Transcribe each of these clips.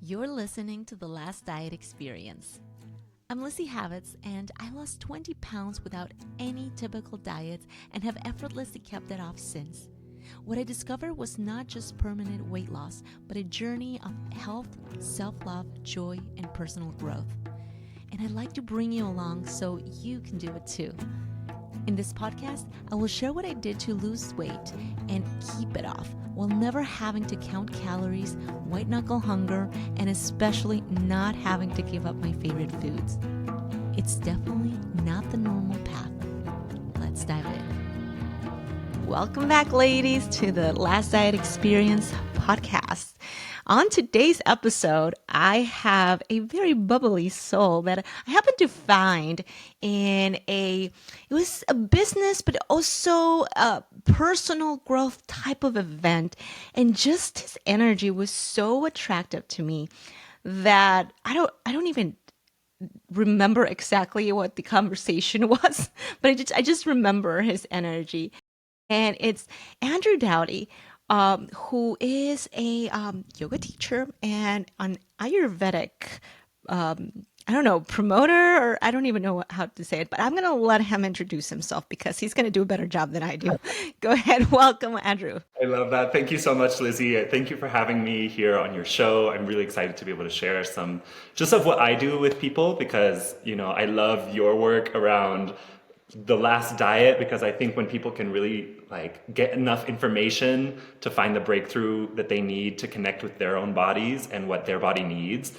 You're listening to The Last Diet Experience. I'm Lizzy Habits, and I lost 20 pounds without any typical diet and have effortlessly kept it off since. What I discovered was not just permanent weight loss, but a journey of health, self-love, joy, and personal growth. And I'd like to bring you along so you can do it too. In this podcast, I will share what I did to lose weight and keep it off while never having to count calories, white knuckle hunger, and especially not having to give up my favorite foods. It's definitely not the normal path. Let's dive in. Welcome back, ladies, to the Last Diet Experience podcast. On today's episode, I have a very bubbly soul that I happened to find in it was a business, but also a personal growth type of event. And just his energy was so attractive to me that I don't even remember exactly what the conversation was, but I just remember his energy. And it's Andrew Dowdy, who is a yoga teacher and an Ayurvedic, I don't know, promoter, or I don't even know how to say it, but I'm going to let him introduce himself because he's going to do a better job than I do. Go ahead. Welcome, Andrew. I love that. Thank you so much, Lizzy. Thank you for having me here on your show. I'm really excited to be able to share some just of what I do with people because, I love your work around the last diet because I think when people can really get enough information to find the breakthrough that they need to connect with their own bodies and what their body needs,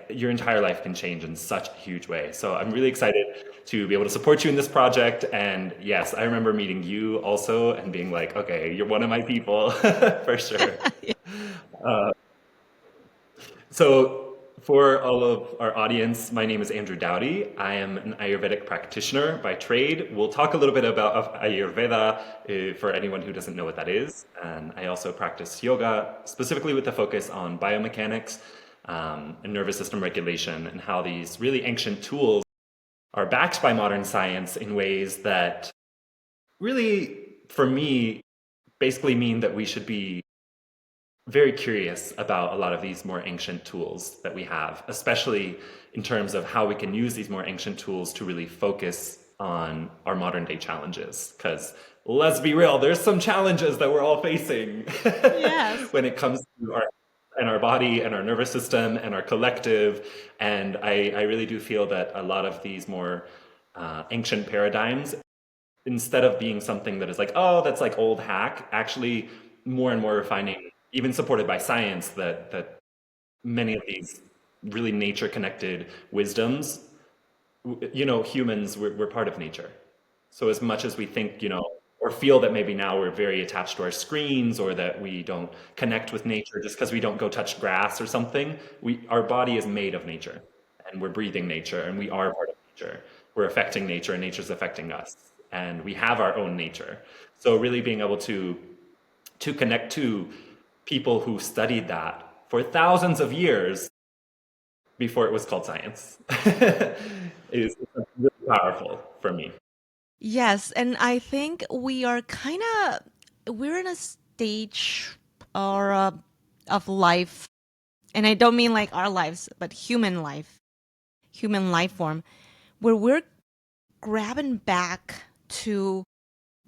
your entire life can change in such a huge way. So I'm really excited to be able to support you in this project. And yes, I remember meeting you also and being like, okay, you're one of my people for sure. So, for all of our audience, my name is Andrew Dowdy. I am an Ayurvedic practitioner by trade. We'll talk a little bit about Ayurveda for anyone who doesn't know what that is. And I also practice yoga, specifically with the focus on biomechanics and nervous system regulation, and how these really ancient tools are backed by modern science in ways that really, for me, basically mean that we should be very curious about a lot of these more ancient tools that we have, especially in terms of how we can use these more ancient tools to really focus on our modern day challenges. Because let's be real, there's some challenges that we're all facing Yes. when it comes to our body and our nervous system and our collective. And I really do feel that a lot of these more ancient paradigms, instead of being something that is like, oh, that's like old hack, actually more and more we're finding, even supported by science, that many of these really nature connected wisdoms, humans, we're part of nature. So as much as we think, or feel that maybe now we're very attached to our screens or that we don't connect with nature just because we don't go touch grass or something, our body is made of nature and we're breathing nature and we are part of nature. We're affecting nature and nature's affecting us. And we have our own nature. So really being able to connect to people who studied that for thousands of years before it was called science is really powerful for me. Yes, and I think we're in a stage or of life, and I don't mean like our lives, but human life form, where we're grabbing back to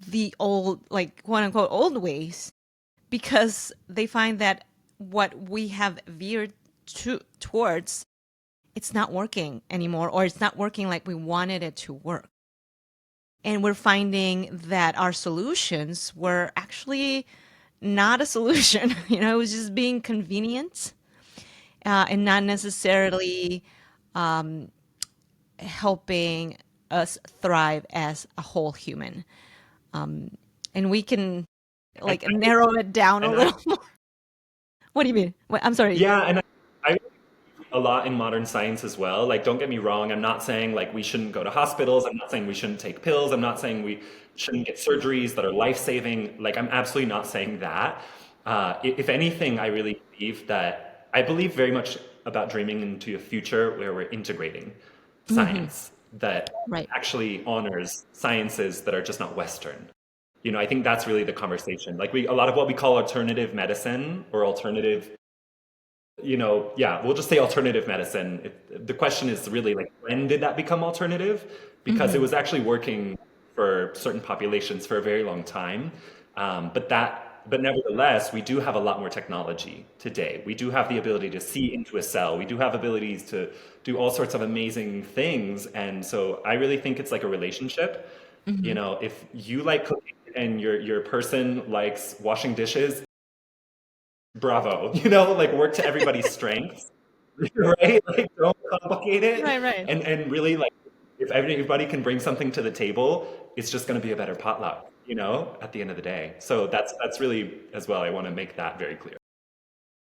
the old, like quote unquote, old ways because they find that what we have veered towards, it's not working anymore, or it's not working like we wanted it to work. And we're finding that our solutions were actually not a solution. It was just being convenient and not necessarily helping us thrive as a whole human. And we can And, narrow it down a and I, little more. What do you mean? I'm sorry. yeah, and I a lot in modern science as well. Like, don't get me wrong. I'm not saying we shouldn't go to hospitals. I'm not saying we shouldn't take pills. I'm not saying we shouldn't get surgeries that are life saving. I'm absolutely not saying that. If anything, I really believe that I believe very much about dreaming into a future where we're integrating Hmm. science that Right. actually honors sciences that are just not Western. I think that's really the conversation. A lot of what we call alternative medicine or alternative yeah, we'll just say alternative medicine. The question is really like, when did that become alternative? Because it Mm-hmm. was actually working for certain populations for a very long time. But nevertheless, we do have a lot more technology today. We do have the ability to see into a cell. We do have abilities to do all sorts of amazing things. And so I really think it's like a relationship. Mm-hmm. If you like cooking and your person likes washing dishes, bravo. Like work to everybody's strengths, right? Like don't complicate it. Right, right. And really like if everybody can bring something to the table, it's just going to be a better potluck, at the end of the day. So that's really as well. I want to make that very clear.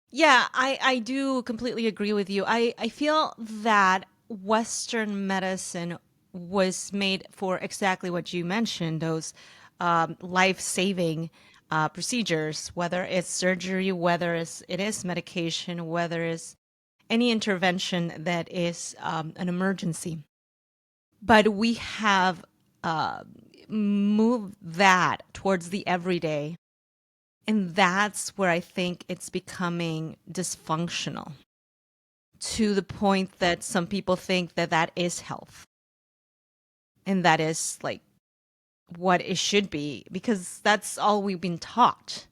Yeah, I do completely agree with you. I feel that Western medicine was made for exactly what you mentioned, those life-saving procedures, whether it's surgery, whether it is medication, whether it's any intervention that is an emergency. But we have uh, moved that towards the everyday. And that's where I think it's becoming dysfunctional to the point that some people think that that is health. And that is like what it should be because that's all we've been taught.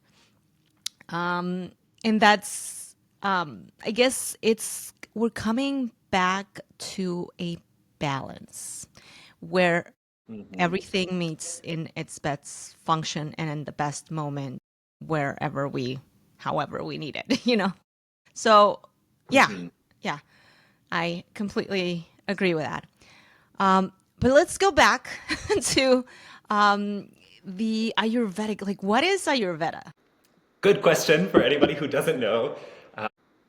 And that's, I guess we're coming back to a balance where Hmm. everything meets in its best function and in the best moment wherever however we need it. So, yeah, Hmm. yeah, I completely agree with that. But let's go back to um, the Ayurvedic. Like, what is Ayurveda? Good question for anybody who doesn't know.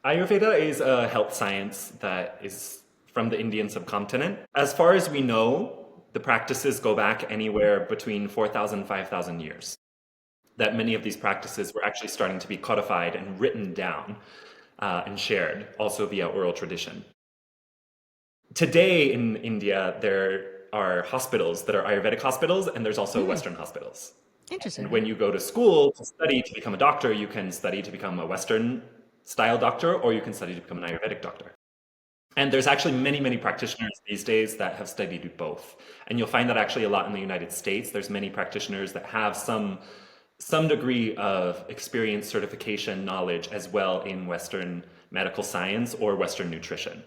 Ayurveda is a health science that is from the Indian subcontinent. As far as we know, the practices go back anywhere between 4,000 5,000 years. That many of these practices were actually starting to be codified and written down and shared, also via oral tradition. Today in India, there are hospitals that are Ayurvedic hospitals, and there's also Mm, Western hospitals. And interesting. when you go to school to study to become a doctor, you can study to become a Western style doctor, or you can study to become an Ayurvedic doctor. And there's actually many, many practitioners these days that have studied both. And you'll find that actually a lot in the United States. There's many practitioners that have some degree of experience, certification, knowledge as well in Western medical science or Western nutrition.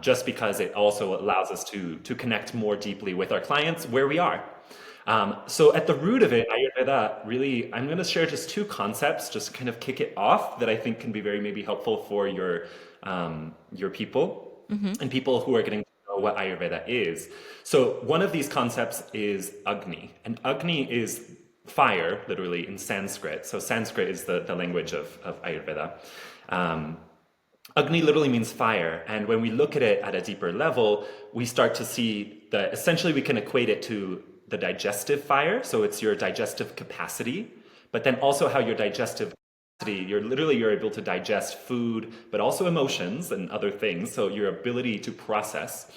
Just because it also allows us to connect more deeply with our clients where we are. So at the root of it, Ayurveda really, I'm going to share just two concepts, just to kind of kick it off, that I think can be very maybe helpful for your people Mm-hmm. and people who are getting to know what Ayurveda is. So one of these concepts is Agni, and Agni is fire, literally in Sanskrit. So Sanskrit is the language of Ayurveda. Um, Agni literally means fire, and when we look at it at a deeper level, we start to see that essentially we can equate it to the digestive fire, so it's your digestive capacity, but then also how your digestive capacity, you're able to digest food, but also emotions and other things. So your ability to process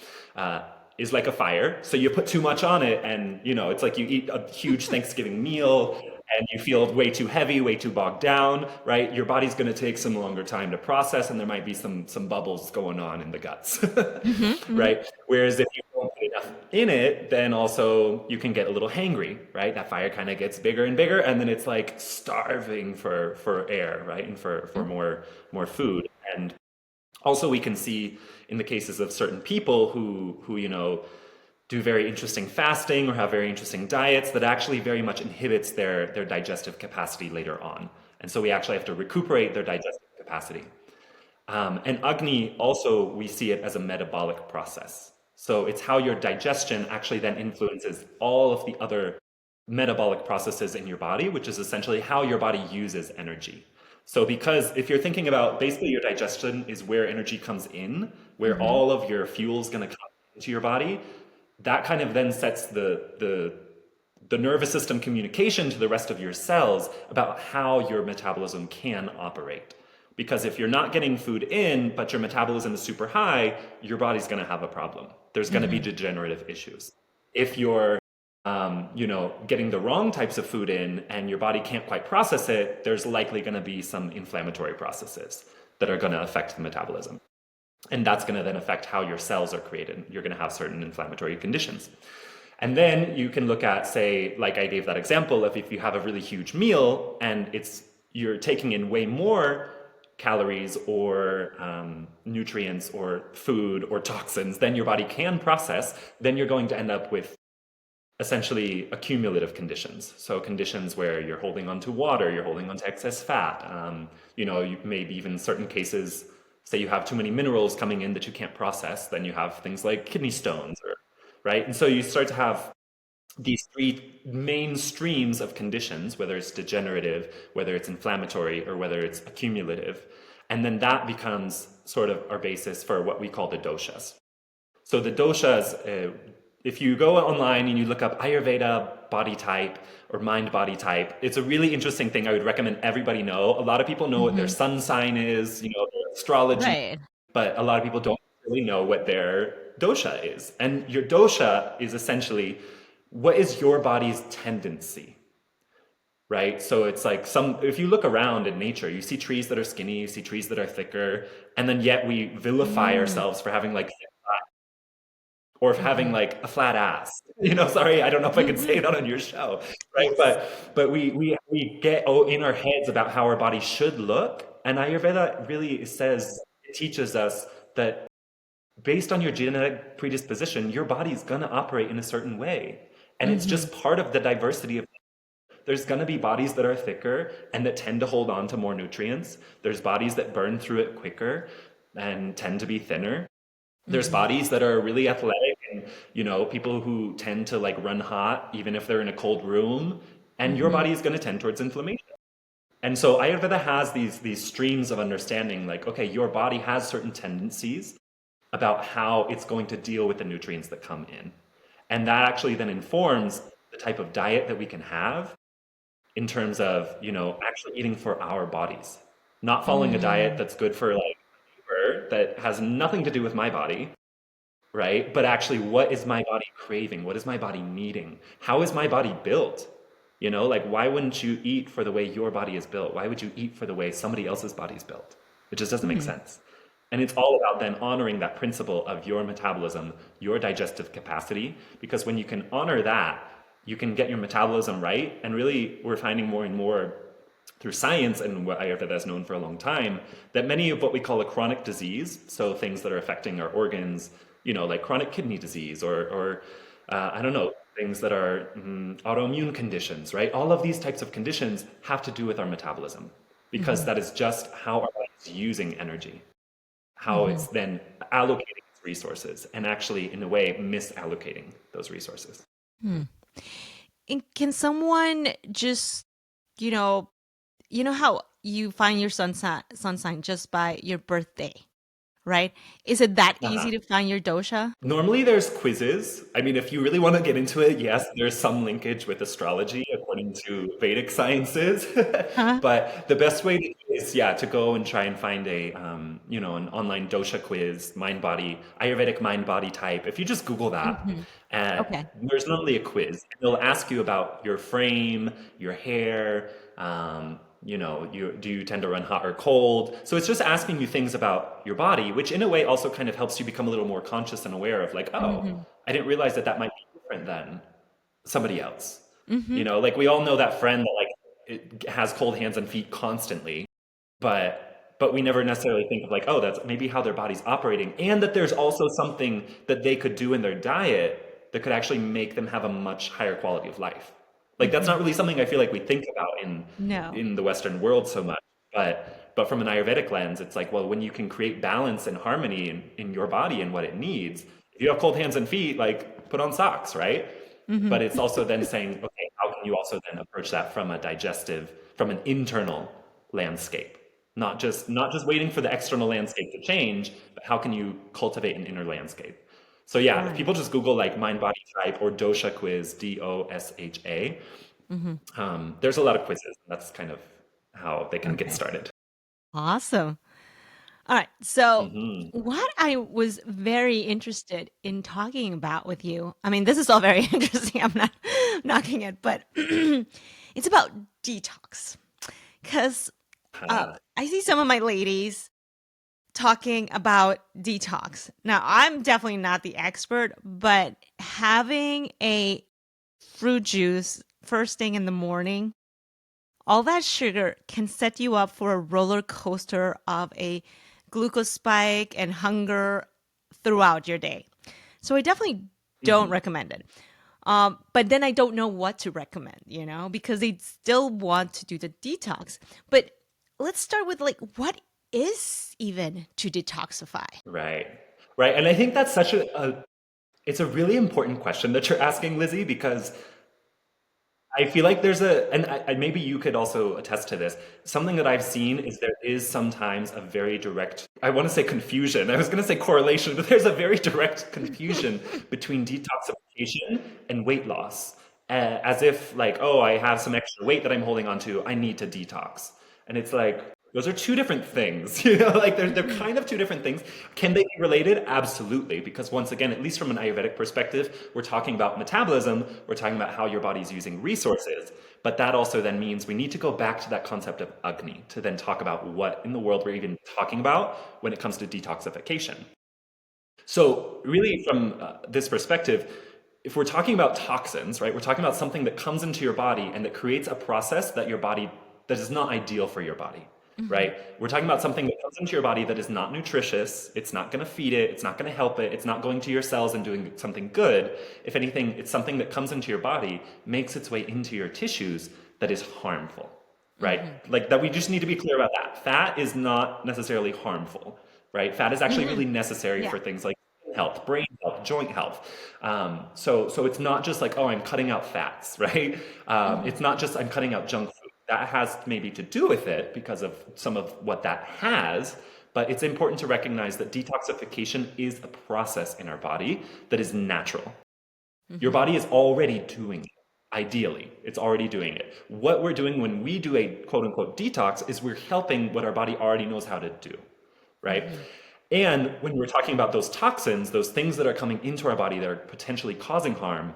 is like a fire. So you put too much on it, and it's like you eat a huge Thanksgiving meal and you feel way too heavy, way too bogged down, right? Your body's going to take some longer time to process, and there might be some bubbles going on in the guts, Mm-hmm. right? Whereas if you don't put enough in it, then also you can get a little hangry, right? That fire kind of gets bigger and bigger, and then it's like starving for air, right, and for Mm-hmm. more food. And also, we can see in the cases of certain people who do very interesting fasting or have very interesting diets that actually very much inhibits their digestive capacity later on. And so we actually have to recuperate their digestive capacity. And Agni also, we see it as a metabolic process. So it's how your digestion actually then influences all of the other metabolic processes in your body, which is essentially how your body uses energy. So, because if you're thinking about basically your digestion is where energy comes in, where Mm-hmm. all of your fuel is going to come into your body, that kind of then sets the nervous system communication to the rest of your cells about how your metabolism can operate. Because if you're not getting food in, but your metabolism is super high, your body's going to have a problem. There's going to be Mm-hmm. degenerative issues. If you're getting the wrong types of food in and your body can't quite process it, there's likely going to be some inflammatory processes. that are going to affect the metabolism. And that's going to then affect how your cells are created. You're going to have certain inflammatory conditions. And then you can look at, say, like I gave that example of if you have a really huge meal and you're taking in way more calories or nutrients or food or toxins than your body can process, then you're going to end up with essentially accumulative conditions. So conditions where you're holding onto water, you're holding onto excess fat. Maybe even certain cases, say you have too many minerals coming in that you can't process, then you have things like kidney stones, right? And so you start to have these three main streams of conditions, whether it's degenerative, whether it's inflammatory, or whether it's accumulative. And then that becomes sort of our basis for what we call the doshas. So the doshas, if you go online and you look up Ayurveda body type or mind body type, it's a really interesting thing I would recommend everybody know. A lot of people know what their sun sign is, their astrology, Right. but a lot of people don't really know what their dosha is. And your dosha is essentially what is your body's tendency, right? So it's like if you look around in nature, you see trees that are skinny, you see trees that are thicker, and then yet we vilify ourselves for having like or having like a flat ass. Sorry, I don't know if I can say it on your show, right? Yes. But we get in our heads about how our body should look, and Ayurveda really teaches us that based on your genetic predisposition, your body's gonna operate in a certain way, and it's just part of the diversity of. There's going to be bodies that are thicker and that tend to hold on to more nutrients. There's bodies that burn through it quicker and tend to be thinner. There's bodies that are really athletic and, people who tend to like run hot even if they're in a cold room. And your body is going to tend towards inflammation. And so Ayurveda has these streams of understanding like, okay, your body has certain tendencies about how it's going to deal with the nutrients that come in. And that actually then informs the type of diet that we can have in terms of, actually eating for our bodies, not following a diet that's good for like that has nothing to do with my body, right? But actually, what is my body craving? What is my body needing? How is my body built? Like why wouldn't you eat for the way your body is built? Why would you eat for the way somebody else's body is built? It just doesn't make sense. And it's all about then honoring that principle of your metabolism, your digestive capacity, because when you can honor that, you can get your metabolism right. And really, we're finding more and more through science and what Ayurveda has known for a long time, that many of what we call a chronic disease, so things that are affecting our organs, like chronic kidney disease or I don't know, things that are autoimmune conditions, right? All of these types of conditions have to do with our metabolism because that is just how our body is using energy, how it's then allocating its resources and actually, in a way, misallocating those resources. And can someone just, you know, how you find your sun sign just by your birthday, right? Is it that easy to find your dosha? Normally, there's quizzes. I mean, if you really want to get into it, yes, there's some linkage with astrology according to Vedic sciences. Huh? But the best way is, yeah, to go and try and find an online dosha quiz, mind body, Ayurvedic mind body type. If you just Google that, Okay. there's normally a quiz. They'll ask you about your frame, your hair, do you tend to run hot or cold? So it's just asking you things about your body, which in a way also kind of helps you become a little more conscious and aware of like, oh, I didn't realize that might be different than somebody else. Like we all know that friend that like it has cold hands and feet constantly, but we never necessarily think of like, oh, that's maybe how their body's operating, and that there's also something that they could do in their diet that could actually make them have a much higher quality of life. Like that's not really something I feel like we think about No. in the Western world so much. But from an Ayurvedic lens, it's like, well, when you can create balance and harmony in your body and what it needs, if you have cold hands and feet, like put on socks, right? But it's also then saying, okay, how can you also then approach that from from an internal landscape? Not just waiting for the external landscape to change, but how can you cultivate an inner landscape? So yeah, if Right. people just Google like mind body type or dosha quiz, DOSHA, there's a lot of quizzes. That's kind of how they can get Okay. started. Awesome. All right. So, Hmm. what I was very interested in talking about with you, I mean, this is all very interesting. I'm not knocking it, but it's about detox. Because I see some of my ladies talking about detox. Now, I'm definitely not the expert, but having a fruit juice first thing in the morning, all that sugar can set you up for a roller coaster of a glucose spike and hunger throughout your day. So I definitely don't Mhm. recommend it. But then I don't know what to recommend, because they still want to do the detox. But let's start with like, what is even to detoxify? Right. Right. And I think that's such it's a really important question that you're asking, Lizzie, because I feel like there's maybe you could also attest to this. Something that I've seen is there is sometimes a very direct, I want to say confusion. I was going to say correlation, but there's a very direct confusion between detoxification and weight loss. As if, like, oh, I have some extra weight that I'm holding on to, I need to detox. And it's like, those are two different things. Like they're kind of two different things. Can they be related? Absolutely. Because once again, at least from an Ayurvedic perspective, we're talking about metabolism, we're talking about how your body's using resources. But that also then means we need to go back to that concept of Agni to then talk about what in the world we're even talking about when it comes to detoxification. So, really, from this perspective, if we're talking about toxins, right, we're talking about something that comes into your body and that creates a process that your body that is not ideal for your body, Mhm. right? We're talking about something that comes into your body that is not nutritious. It's not going to feed it. It's not going to help it. It's not going to your cells and doing something good. If anything, it's something that comes into your body, makes its way into your tissues that is harmful, right? Mhm. Like that we just need to be clear about that. Fat is not necessarily harmful, right? Fat is actually Mhm. really necessary Yeah. for things like health, brain health, joint health. So it's not just like, oh, I'm cutting out fats, right? Mhm. It's not just I'm cutting out junk food. That has maybe to do with it because of some of what that has. But it's important to recognize that detoxification is a process in our body that is natural. Your Mhm. body is already doing it. Ideally, it's already doing it. What we're doing when we do a quote unquote detox is we're helping what our body already knows how to do, right? Mhm. And when we're talking about those toxins, those things that are coming into our body that are potentially causing harm,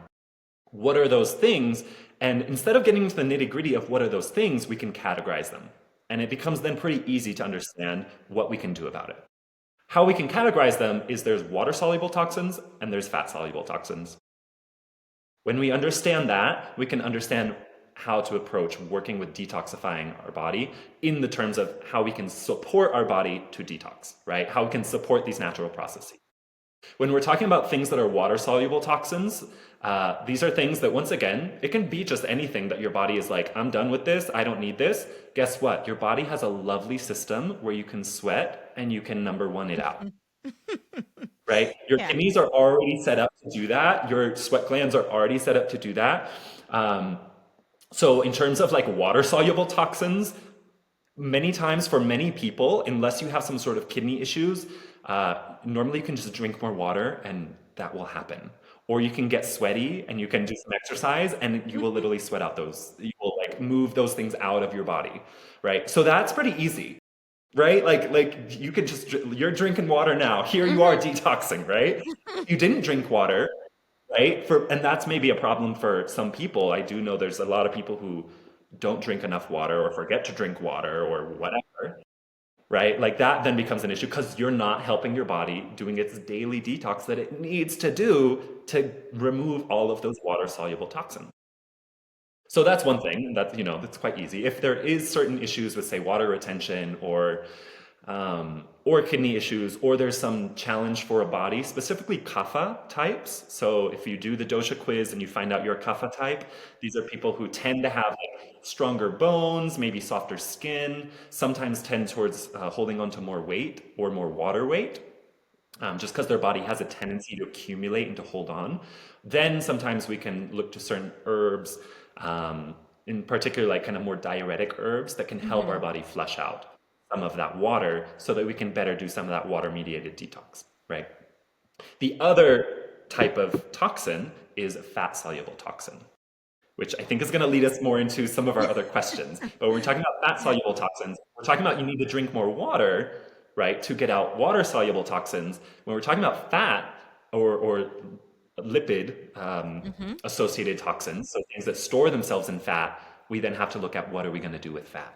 what are those things? And instead of getting into the nitty gritty of what are those things, we can categorize them. And it becomes then pretty easy to understand what we can do about it. How we can categorize them is there's water soluble toxins and there's fat soluble toxins. When we understand that, we can understand how to approach working with detoxifying our body in the terms of how we can support our body to detox, right? How we can support these natural processes. When we're talking about things that are water soluble toxins, these are things that, once again, it can be just anything that your body is like, I'm done with this, I don't need this. Guess what? Your body has a lovely system where you can sweat and you can number one it out, right? Your Yeah. kidneys are already set up to do that. Your sweat glands are already set up to do that. Um, so, in terms of like water soluble toxins, many times for many people, unless you have some sort of kidney issues, normally you can just drink more water and that will happen. Or you can get sweaty and you can do some exercise and you will literally sweat out those, you will like move those things out of your body, right? So that's pretty easy, right? Like you can just, you're drinking water now. Here you are Mhm. detoxing, right? If you didn't drink water, right? And that's maybe a problem for some people. I do know there's a lot of people who don't drink enough water or forget to drink water or whatever, right? Like that then becomes an issue because you're not helping your body doing its daily detox that it needs to do to remove all of those water soluble toxins. So that's one thing that, that's quite easy. If there is certain issues with, say, water retention or kidney issues, or there's some challenge for a body, specifically kapha types. So if you do the dosha quiz and you find out you're a kapha type, these are people who tend to have like stronger bones, maybe softer skin, sometimes tend towards holding on to more weight or more water weight just because their body has a tendency to accumulate and to hold on. Then sometimes we can look to certain herbs, in particular, like kind of more diuretic herbs that can help our Mhm. body flush out some of that water so that we can better do some of that water mediated detox, right? The other type of toxin is fat soluble toxin, which I think is going to lead us more into some of our other questions. But when we're talking about fat Yeah. soluble toxins, we're talking about you need to drink more water, right, to get out water soluble toxins. When we're talking about fat or lipid Mhm. associated toxins, so things that store themselves in fat, we then have to look at what are we going to do with fat.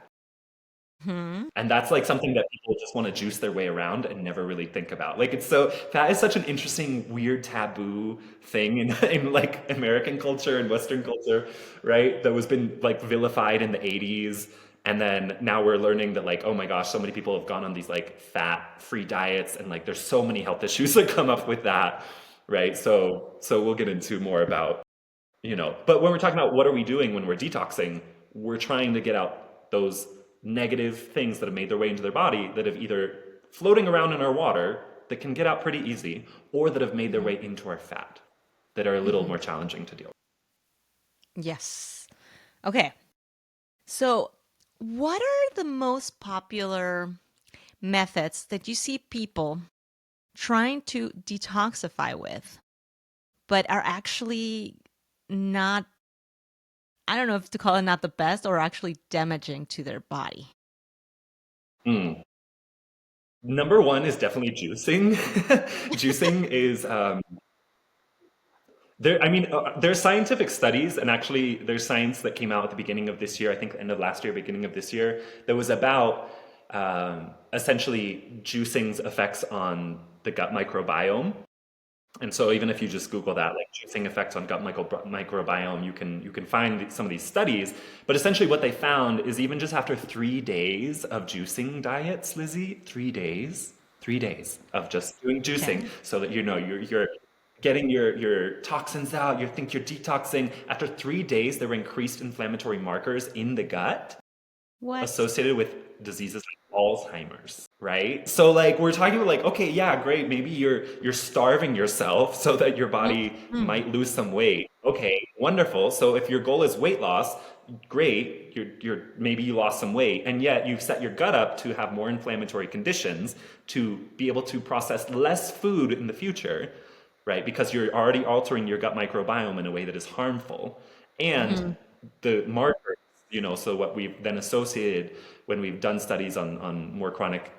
Hmm. And that's like something that people just want to juice their way around and never really think about. Like it's so fat is such an interesting, weird taboo thing in, in like American culture and Western culture, right? That was been like vilified in the 80s. And then now we're learning that like, oh my gosh, so many people have gone on these like fat-free diets and like there's so many health issues that come up with that, right? So we'll get into more about but when we're talking about what are we doing when we're detoxing, we're trying to get out those negative things that have made their way into their body that have either floating around in our water that can get out pretty easy or that have made their Hmm. way into our fat that are a little Hmm. more challenging to deal Yes. Okay. So, what are the most popular methods that you see people trying to detoxify with, but are actually not, I don't know if to call it not the best or actually damaging to their body? with. Number one is definitely juicing. Juicing is there. I mean, there's scientific studies, and actually, there's science that came out at the beginning of this year. I think end of last year, beginning of this year, that was about essentially juicing's effects on the gut microbiome. And so, even if you just Google that, like juicing effects on microbiome, you can find some of these studies. But essentially, what they found is even just after 3 days of juicing diets, Lizzie, 3 days, 3 days of just doing juicing, Okay. so that you're getting your toxins out. You think you're detoxing. After 3 days, there were increased inflammatory markers in the gut What? associated with diseases like Alzheimer's, right? So like we're talking about like, okay, yeah, great. Maybe you're starving yourself so that your body Mm-hmm. might lose some weight. Okay, wonderful. So if your goal is weight loss, great. You're maybe you lost some weight, and yet you've set your gut up to have more inflammatory conditions to be able to process less food in the future, right? Because you're already altering your gut microbiome in a way that is harmful. And Mm-hmm. the markers, so what we've then associated when we've done studies on more chronic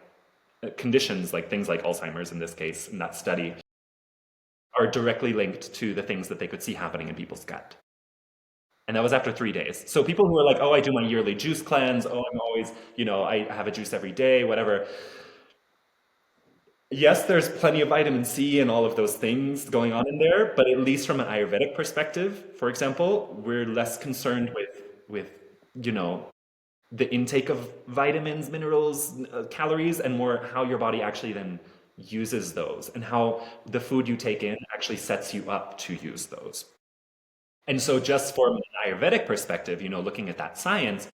conditions, like things like Alzheimer's in this case, in that study, are directly linked to the things that they could see happening in people's gut. And that was after 3 days. So people who are like, oh, I do my yearly juice cleanse, oh, I'm always, I have a juice every day, whatever. Yes, there's plenty of vitamin C and all of those things going on in there, but at least from an Ayurvedic perspective, for example, we're less concerned with you know the intake of vitamins, minerals, calories, and more how your body actually then uses those and how the food you take in actually sets you up to use those. And so, just from an Ayurvedic perspective, looking at that science,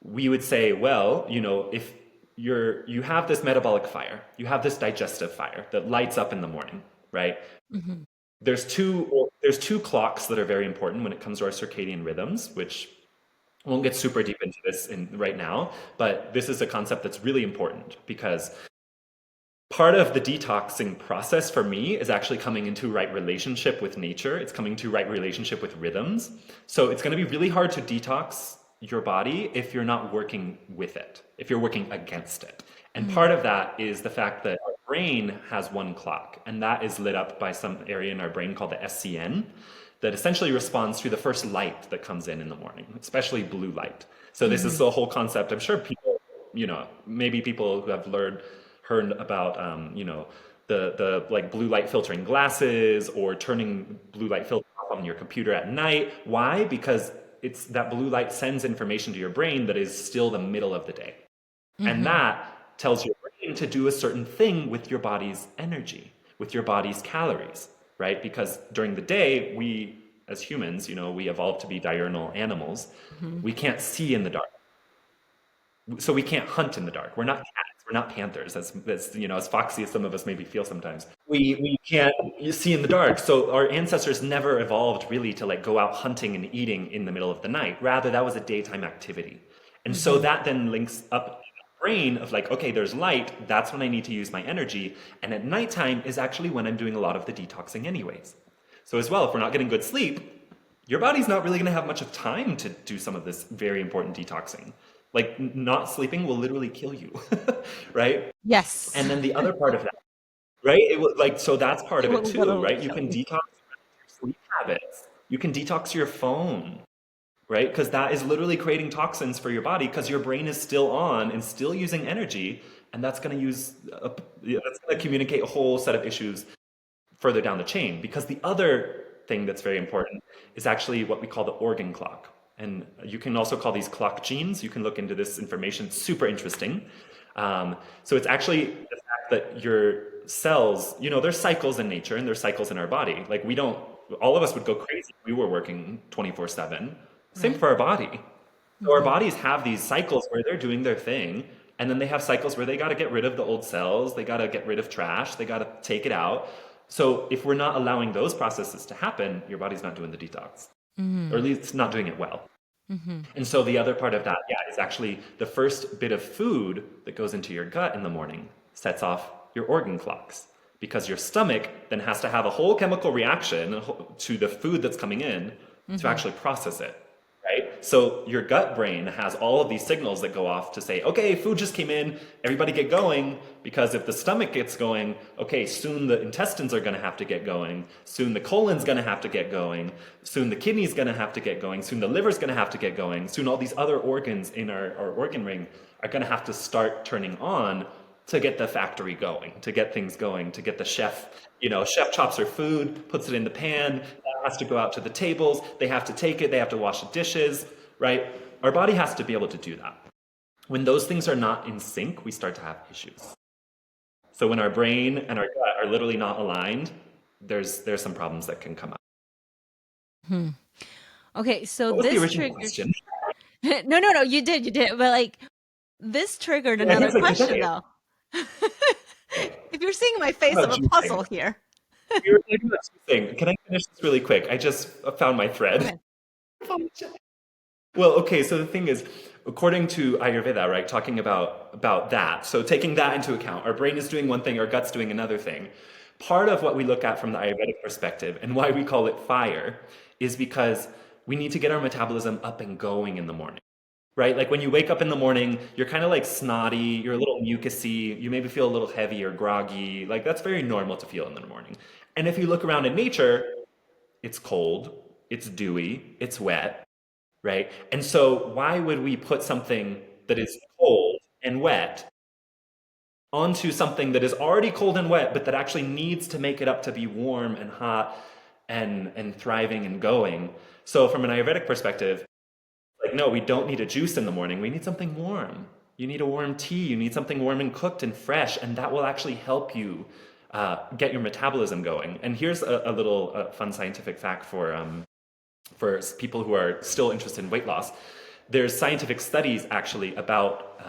we would say, well, if you have this metabolic fire, you have this digestive fire that lights up in the morning, right? Mm-hmm. There's two clocks that are very important when it comes to our circadian rhythms, which I won't get super deep into this right now, but this is a concept that's really important because part of the detoxing process for me is actually coming into right relationship with nature. It's coming to right relationship with rhythms. So it's going to be really hard to detox your body if you're not working with it, if you're working against it. And Mm-hmm. part of that is the fact that our brain has one clock, and that is lit up by some area in our brain called the SCN that essentially responds to the first light that comes in the morning, especially blue light. So this is Mm-hmm. the whole concept. I'm sure people, maybe people who have heard about, the like blue light filtering glasses or turning blue light filter off on your computer at night. Why? Because it's that blue light sends information to your brain that is still the middle of the day. And Mm-hmm. that tells your brain to do a certain thing with your body's energy, with your body's calories, right? Because during the day, we as humans, we evolved to be diurnal animals. Mm-hmm. We can't see in the dark. So we can't hunt in the dark. We're not cats. We're not panthers, as foxy as some of us maybe feel sometimes. We can't see in the dark. So our ancestors never evolved really to like go out hunting and eating in the middle of the night. Rather, that was a daytime activity. And so Mm-hmm. that then links up in the brain of like, okay, there's light. That's when I need to use my energy. And at nighttime is actually when I'm doing a lot of the detoxing, anyways. So as well, if we're not getting good sleep, your body's not really going to have much of time to do some of this very important detoxing. Like not sleeping will literally kill you, right? Yes. And then the other part of that, right? It will like so that's part It of it will too, literally right? You kill can you. detox your sleep habits. You can detox your phone. right? Because that is literally creating toxins for your body because your brain is still on and still using energy, and that's going to yeah, that's going to communicate a whole set of issues further down the chain. Because the other thing that's very important is actually what we call the organ clock. And you can also call these clock genes. You can look into this information, super interesting. So it's actually the fact that your cells, there's cycles in nature and there's cycles in our body. Like we don't, all of us would go crazy if we were working 24/7. Same Right. for our body. So our Mm-hmm. bodies have these cycles where they're doing their thing, and then they have cycles where they got to get rid of the old cells, they got to get rid of trash, they got to take it out. So if we're not allowing those processes to happen, your body's not doing the detox, or Mm-hmm. at least it's not doing it well. Mm-hmm. And so the other part of that, yeah, is actually the first bit of food that goes into your gut in the morning sets off your organ clocks because your stomach then has to have a whole chemical reaction to the food that's coming in to Mm-hmm. actually process it. Right? So your gut brain has all of these signals that go off to say, okay, food just came in, everybody get going. Because if the stomach gets going, okay, soon the intestines are going to have to get going. Soon the colon's going to have to get going. Soon the kidney's going to have to get going. Soon the liver's going to have to get going. Soon all these other organs in our organ ring are going to have to start turning on to get the factory going, to get things going, to get the chef, chef chops her food, puts it in the pan, that has to go out to the tables, they have to take it, they have to wash the dishes, right? Our body has to be able to do that. When those things are not in sync, we start to have issues. So when our brain and our gut are literally not aligned, there's some problems that can come up. Hmm. Okay, so What was the this original triggered. question? No, you did, but like this triggered Yeah, I another was like, did that question answer? though. Okay. If you're seeing my How face of about a juicing? puzzle here. We were talking about juicing. Can I finish this really quick? I just found my Go thread. ahead. Well, okay, so the thing is, according to Ayurveda, right, talking about that, so taking that into account, our brain is doing one thing, our gut's doing another thing. Part of what we look at from the Ayurvedic perspective and why we call it fire is because we need to get our metabolism up and going in the morning. Right? Like when you wake up in the morning, you're kind of like snotty, you're a little mucusy, you maybe feel a little heavy or groggy. Like that's very normal to feel in the morning. And if you look around in nature, it's cold, it's dewy, it's wet, right? And so why would we put something that is cold and wet onto something that is already cold and wet, but that actually needs to make it up to be warm and hot and thriving and going? So from an Ayurvedic perspective, like, no, we don't need a juice in the morning. We need something warm. You need a warm tea. You need something warm and cooked and fresh, and that will actually help you get your metabolism going. And here's a little fun scientific fact for people who are still interested in weight loss. There's scientific studies actually about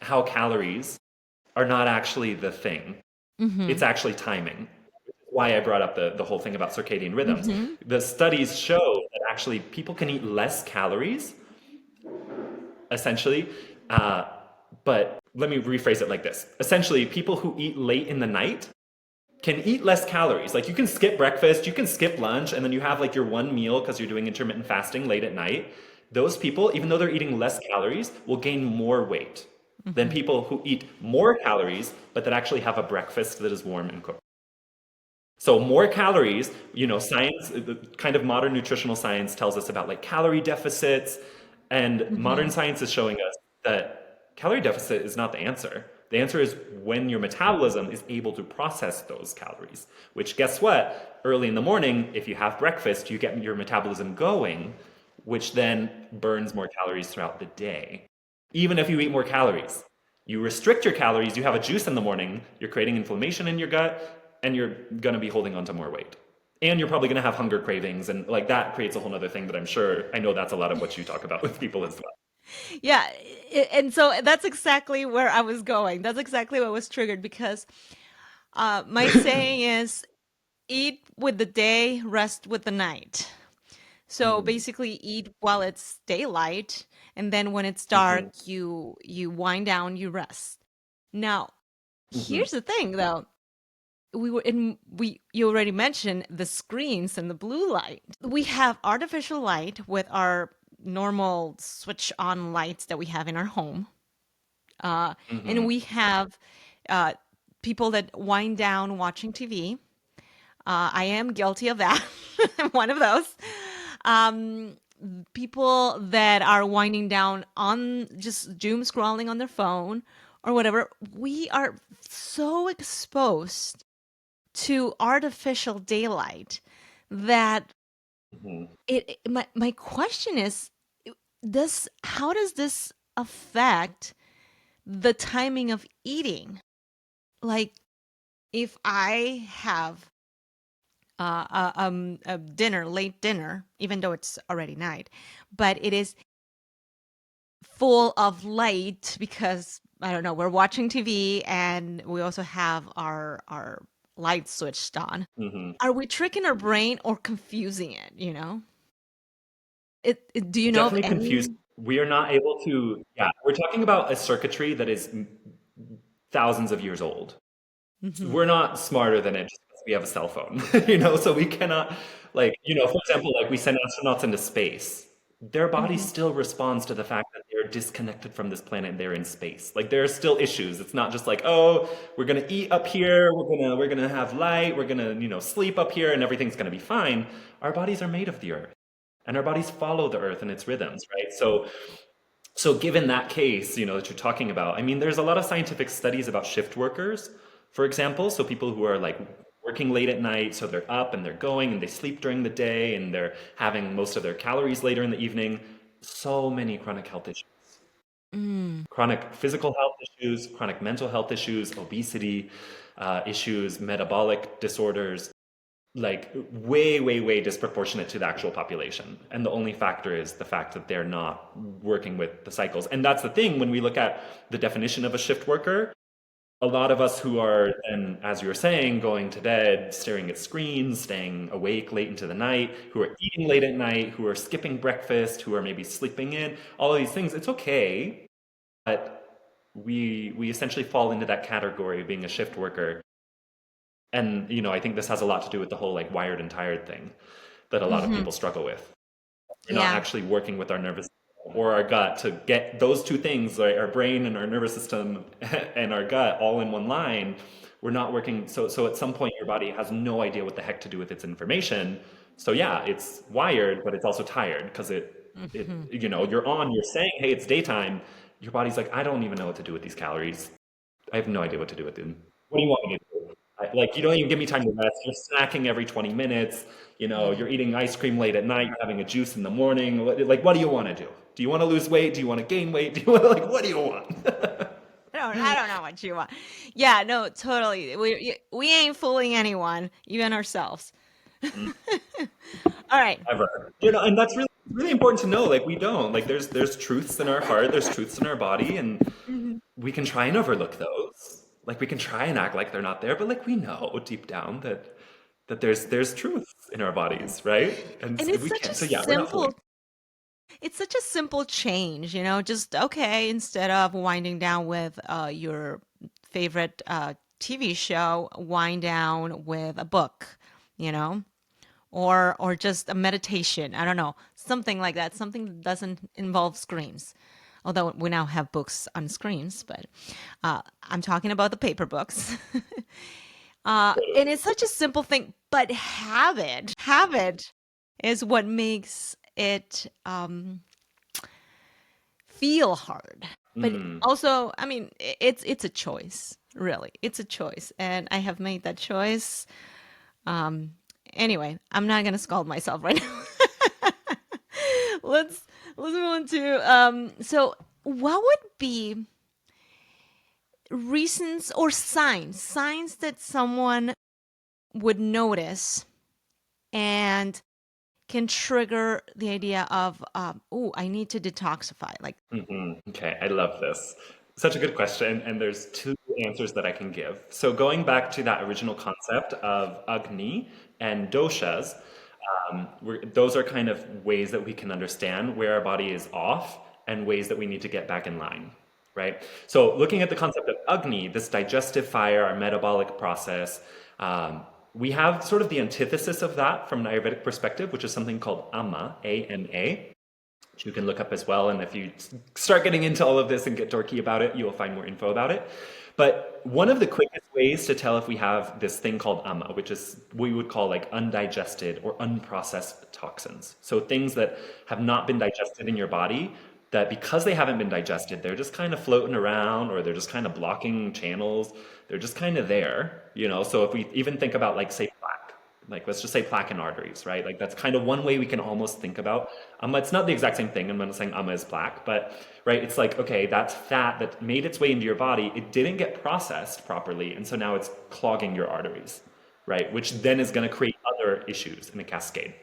how calories are not actually the thing. Mm-hmm. It's actually timing. Why I brought up the whole thing about circadian rhythms. Mm-hmm. The studies show that actually people can eat less calories, essentially. Uh, but let me rephrase it like this. Essentially, people who eat late in the night can eat less calories. Like you can skip breakfast, you can skip lunch, and then you have like your one meal because you're doing intermittent fasting late at night. Those people, even though they're eating less calories, will gain more weight than Mm-hmm. people who eat more calories, but that actually have a breakfast that is warm and cooked. So more calories, science, the kind of modern nutritional science tells us about like calorie deficits, and Mm-hmm. modern science is showing us that calorie deficit is not the answer. The answer is when your metabolism is able to process those calories, which guess what? Early in the morning, if you have breakfast, you get your metabolism going, which then burns more calories throughout the day. Even if you eat more calories, you restrict your calories, you have a juice in the morning, you're creating inflammation in your gut, and you're going to be holding on to more weight. And you're probably going to have hunger cravings, and like that creates a whole other thing that I know that's a lot of what you talk about with people as well. Yeah, and so that's exactly where I was going. That's exactly what was triggered because my saying is eat with the day, rest with the night. So Mm, basically eat while it's daylight, and then when it's dark, mhm, you wind down, you rest. Now, mhm, here's the thing though. We you already mentioned the screens and the blue light. We have artificial light with our normal switch on lights that we have in our home. And mhm, we have uh, people that wind down watching TV. I am guilty of that. I'm one of those. people that are winding down on just doom scrolling on their phone or whatever, we are so exposed to artificial daylight that Mhm. my question is, this how does this affect the timing of eating? Like, if I have a dinner, late dinner, even though it's already night, but it is full of light because I don't know, we're watching TV and we also have our light switched on. Mhm. Are we tricking our brain or confusing it, you know? Do you know of Definitely confused. any? We are not able to, yeah, we're talking about a circuitry that is thousands of years old. Hmm. We're not smarter than it just because we have a cell phone, so we cannot, like, for example, like we send astronauts into space. Their body Hmm. still responds to the fact that they're disconnected from this planet and they're in space. Like there are still issues. It's not just like, oh, we're gonna eat up here, we're gonna have light, we're gonna, sleep up here and everything's gonna be fine. Our bodies are made of the earth. And our bodies follow the earth and its rhythms, right? So given that case, that you're talking about, I mean, there's a lot of scientific studies about shift workers, for example. So people who are like working late at night, so they're up and they're going and they sleep during the day and they're having most of their calories later in the evening. So many chronic health issues, Mm. chronic physical health issues, chronic mental health issues, obesity issues, metabolic disorders, like way, way, way disproportionate to the actual population. And the only factor is the fact that they're not working with the cycles. And that's the thing when we look at the definition of a shift worker, a lot of us who are then, as you were saying, going to bed, staring at screens, staying awake late into the night, who are eating late at night, who are skipping breakfast, who are maybe sleeping in, all of these things, it's okay. But we essentially fall into that category of being a shift worker. And I think this has a lot to do with the whole like wired and tired thing that a lot of Hmm. people struggle with. We're not Yeah. actually working with our nervous system or our gut to get those two things, like our brain and our nervous system and our gut all in one line. We're not working. So at some point, your body has no idea what the heck to do with its information. So yeah, it's wired, but it's also tired because Hmm. you're saying, hey, it's daytime. Your body's like, I don't even know what to do with these calories. I have no idea what to do with them. What do you want me to do? Like, you don't even give me time to rest. You're snacking every 20 minutes. Hmm. You're eating ice cream late at night. You're having a juice in the morning. Like, what do you want to do? Do you want to lose weight? Do you want to gain weight? Do you want to, like, what do you want? I don't know what you want. Yeah, no, totally. We ain't fooling anyone, even ourselves. All right. Ever. And that's really, really important to know. Like, we don't. Like, there's truths in our heart, there's truths in our body, and Hmm. we can try and overlook those. Like, we can try and act like they're not there, but like we know deep down that there's truths in our bodies, right? And And it's we such can't. a So yeah, we're not fooling. simple change, just okay, instead of winding down with your favorite TV show, wind down with a book, you know, or just a meditation. I don't know, something like that, something that doesn't involve screens. Although we now have books on screens, but I'm talking about the paper books. And it's such a simple thing, but habit is what makes it feel hard. But Mm. also, I mean, it's a choice, really. It's a choice, and I have made that choice. Um, anyway, I'm not gonna scold myself right now. let's let's move on to so what would be reasons or signs that someone would notice and can trigger the idea of oh, I need to detoxify, like. Okay, I love this. Such a good question, and there's two answers that I can give. So going back to that original concept of Agni and doshas, those are kind of ways that we can understand where our body is off and ways that we need to get back in line, right? So looking at the concept of Agni, this digestive fire, our metabolic process, we have sort of the antithesis of that from an Ayurvedic perspective, which is something called Ama, A-M-A, which you can look up as well. And if you start getting into all of this and get dorky about it, you will find more info about it. But one of the quickest ways to tell if we have this thing called ama, which is we would call like undigested or unprocessed toxins. So things that have not been digested in your body, that because they haven't been digested, they're just kind of floating around or they're just kind of blocking channels. They're just kind of there, you know? So if we even think about like say plaque, like let's just say plaque in arteries, right? Like that's kind of one way we can almost think about. It's not the exact same thing. I'm not saying ama is plaque, but right, it's like, okay, that's fat that made its way into your body. It didn't get processed properly, and so now it's clogging your arteries, right? Which then is going to create other issues in a cascade.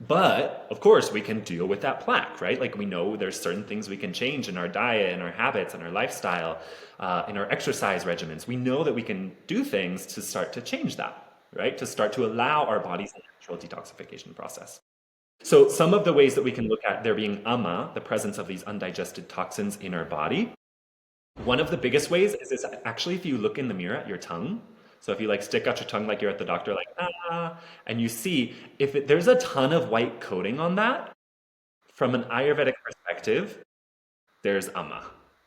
But of course, we can deal with that plaque, right? Like we know there's certain things we can change in our diet, in our habits, in our lifestyle, in our exercise regimens. We know that we can do things to start to change that, right? To start to allow our body's natural detoxification process. So some of the ways that we can look at there being ama, the presence of these undigested toxins in our body, one of the biggest ways is actually if you look in the mirror at your tongue. So if you like stick out your tongue like you're at the doctor, like and you see if there's a ton of white coating on that, from an Ayurvedic perspective, there's ama.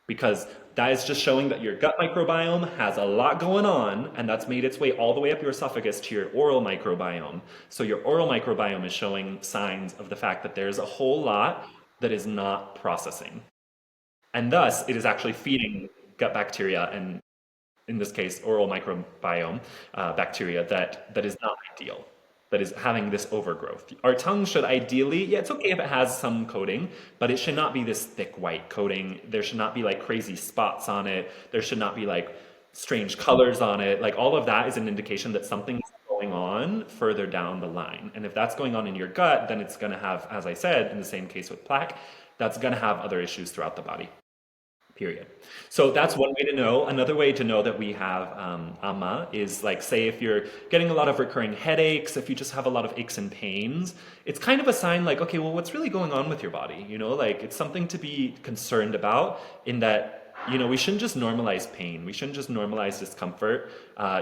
Because that is just showing that your gut microbiome has a lot going on, and that's made its way all the way up your esophagus to your oral microbiome. So your oral microbiome is showing signs of the fact that there's a whole lot that is not processing. And thus, it is actually feeding gut bacteria and, in this case, oral microbiome bacteria that is not ideal, that is having this overgrowth. Our tongue should ideally, yeah, it's okay if it has some coating, but it should not be this thick white coating. There should not be like crazy spots on it. There should not be like strange colors on it. Like all of that is an indication that something's going on further down the line. And if that's going on in your gut, then it's going to have, as I said, in the same case with plaque, that's going to have other issues throughout the body. Period. So that's one way to know. Another way to know that we have ama is like, say, if you're getting a lot of recurring headaches, if you just have a lot of aches and pains, it's kind of a sign like, okay, well, what's really going on with your body? You know, like it's something to be concerned about in that, you know, we shouldn't just normalize pain. We shouldn't just normalize discomfort.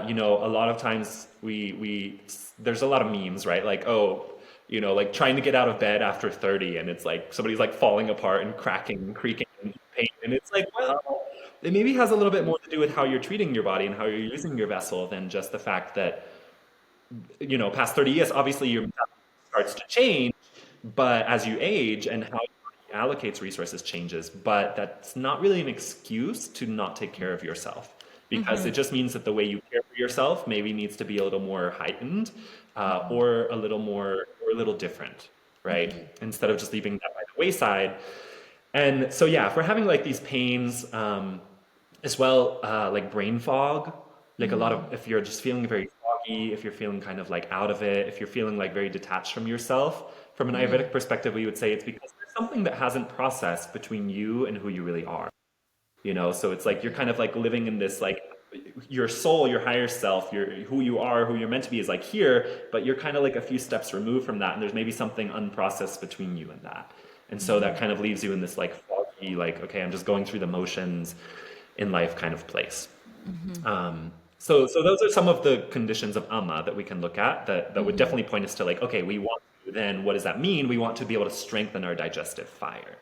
You know, a lot of times there's a lot of memes, right? Like, oh, you know, like trying to get out of bed after 30 and it's like somebody's like falling apart and cracking and creaking and pain. And it's like, well, it maybe has a little bit more to do with how you're treating your body and how you're using your vessel than just the fact that, you know, past 30 years, obviously your metabolism starts to change, but as you age and how your body allocates resources changes, but that's not really an excuse to not take care of yourself because it just means that the way you care for yourself maybe needs to be a little more heightened or a little more or a little different, right? Instead of just leaving that by the wayside. And so, yeah, if we're having like these pains as well, like brain fog, like a lot of, if you're just feeling very foggy, if you're feeling kind of like out of it, if you're feeling like very detached from yourself, from an Ayurvedic perspective, we would say it's because there's something that hasn't processed between you and who you really are. You know, so it's like you're kind of like living in this like your soul, your higher self, your who you are, who you're meant to be is like here, but you're kind of like a few steps removed from that, and there's maybe something unprocessed between you and that. And so that kind of leaves you in this like foggy, like, okay, I'm just going through the motions in life kind of place. So those are some of the conditions of ama that we can look at that would definitely point us to like, okay, we want to, then what does that mean? We want to be able to strengthen our digestive fire,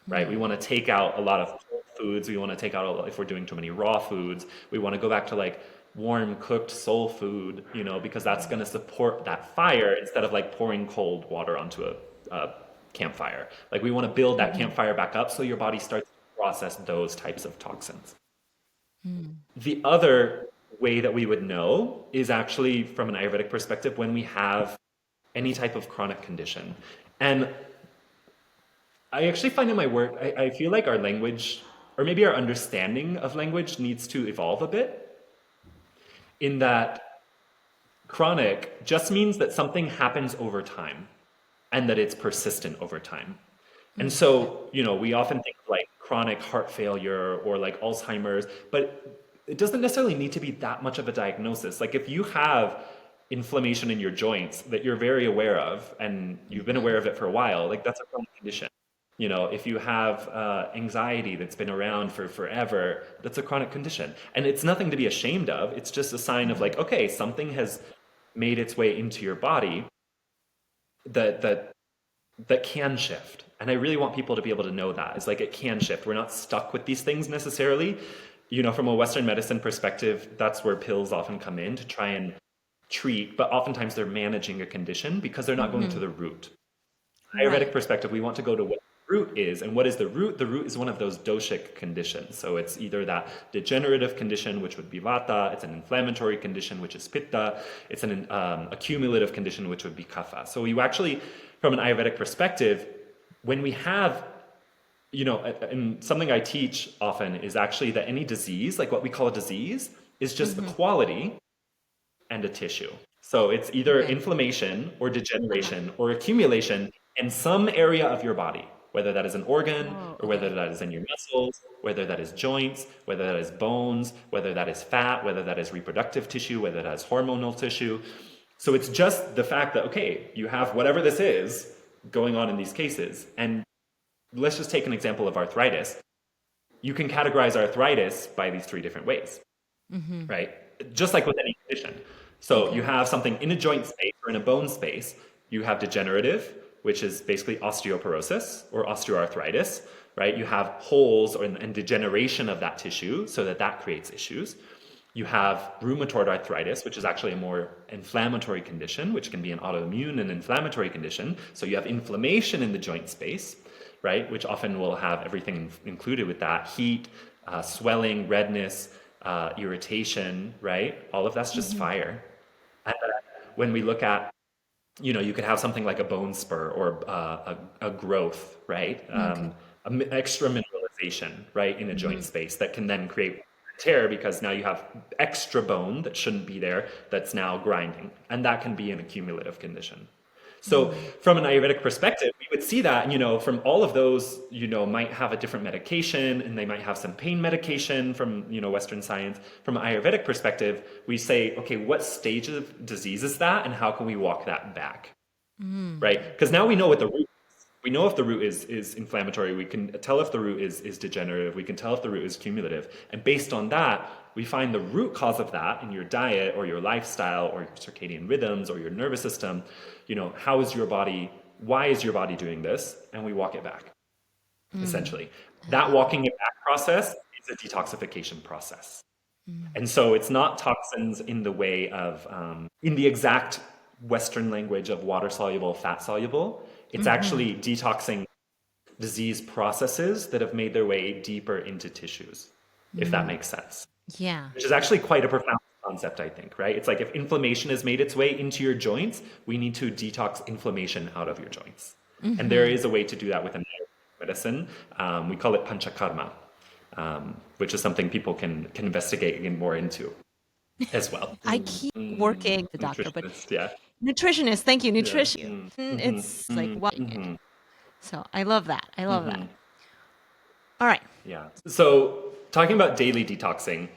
right? We want to take out a lot of cold foods. We want to take out, if we're doing too many raw foods, we want to go back to like warm cooked soul food, you know, because that's going to support that fire instead of like pouring cold water onto a campfire. Like we want to build that campfire back up so your body starts to process those types of toxins. The other way that we would know is actually from an Ayurvedic perspective when we have any type of chronic condition. And I actually find in my work, I feel like our language, or maybe our understanding of language needs to evolve a bit in that chronic just means that something happens over time and that it's persistent over time. And so, you know, we often think of like chronic heart failure or like Alzheimer's, but it doesn't necessarily need to be that much of a diagnosis. Like if you have inflammation in your joints that you're very aware of and you've been aware of it for a while, like that's a chronic condition. You know, if you have anxiety that's been around for forever, that's a chronic condition. And it's nothing to be ashamed of. It's just a sign of like, okay, something has made its way into your body that can shift. And I really want people to be able to know that. It's like it can shift. We're not stuck with these things necessarily. from a Western medicine perspective, that's where pills often come in to try and treat, but oftentimes they're managing a condition because they're not going to the root. Ayurvedic Right. perspective, we want to go to what the root is. And what is the root? The root is one of those doshic conditions. So it's either that degenerative condition, which would be vata, it's an inflammatory condition, which is pitta, it's an accumulative condition, which would be kapha. So you actually, from an Ayurvedic perspective, when we have, and something I teach often is actually that any disease, like what we call a disease, is just a quality and a tissue. So it's either Okay. inflammation or Uh-huh. degeneration or accumulation in some area of your body, whether that is an organ Oh, or whether okay. that is in your muscles, whether that is joints, whether that is bones, whether that is fat, whether that is reproductive tissue, whether that is hormonal tissue. So it's just the fact that, okay, you have whatever this is going on in these cases. And let's just take an example of arthritis. You can categorize arthritis by these three different ways, right? Just like with any condition. So you Okay. have something in a joint space or in a bone space. You have degenerative, which is basically osteoporosis or osteoarthritis, right? You have holes and degeneration of that tissue so that creates issues. You have rheumatoid arthritis, which is actually a more inflammatory condition, which can be an autoimmune and inflammatory condition. So you have inflammation in the joint space, right? Which often will have everything included with that: heat, swelling, redness, irritation, right? All of that's just fire. And when we look at, you could have something like a bone spur or a growth, right? Okay. Extra mineralization, right, in a joint Hmm. space that can then create tear because now you have extra bone that shouldn't be there that's now grinding. And that can be an accumulative condition. So from an Ayurvedic perspective, we would see that, from all of those, might have a different medication and they might have some pain medication from, Western science. From an Ayurvedic perspective, we say, okay, what stage of disease is that and how can we walk that back, right? Because now we know what the root is. We know if the root is inflammatory. We can tell if the root is degenerative. We can tell if the root is cumulative. And based on that, we find the root cause of that in your diet or your lifestyle or your circadian rhythms or your nervous system. How is your body, why is your body doing this? And we walk it back, essentially. That walking it back process is a detoxification process. And so it's not toxins in the way of, in the exact Western language of water soluble, fat soluble. It's actually detoxing disease processes that have made their way deeper into tissues, if that makes sense. Yeah. Which is actually quite a profound concept, I think, right? It's like if inflammation has made its way into your joints, we need to detox inflammation out of your joints. And there is a way to do that with medicine. We call it panchakarma, which is something people can investigate and get more into as well. I keep working the doctor, but Nutritionist, yeah. nutritionist, thank you, Yeah. nutrition. It's like what? So I love that. I love that. All right. Yeah. So talking about daily detoxing,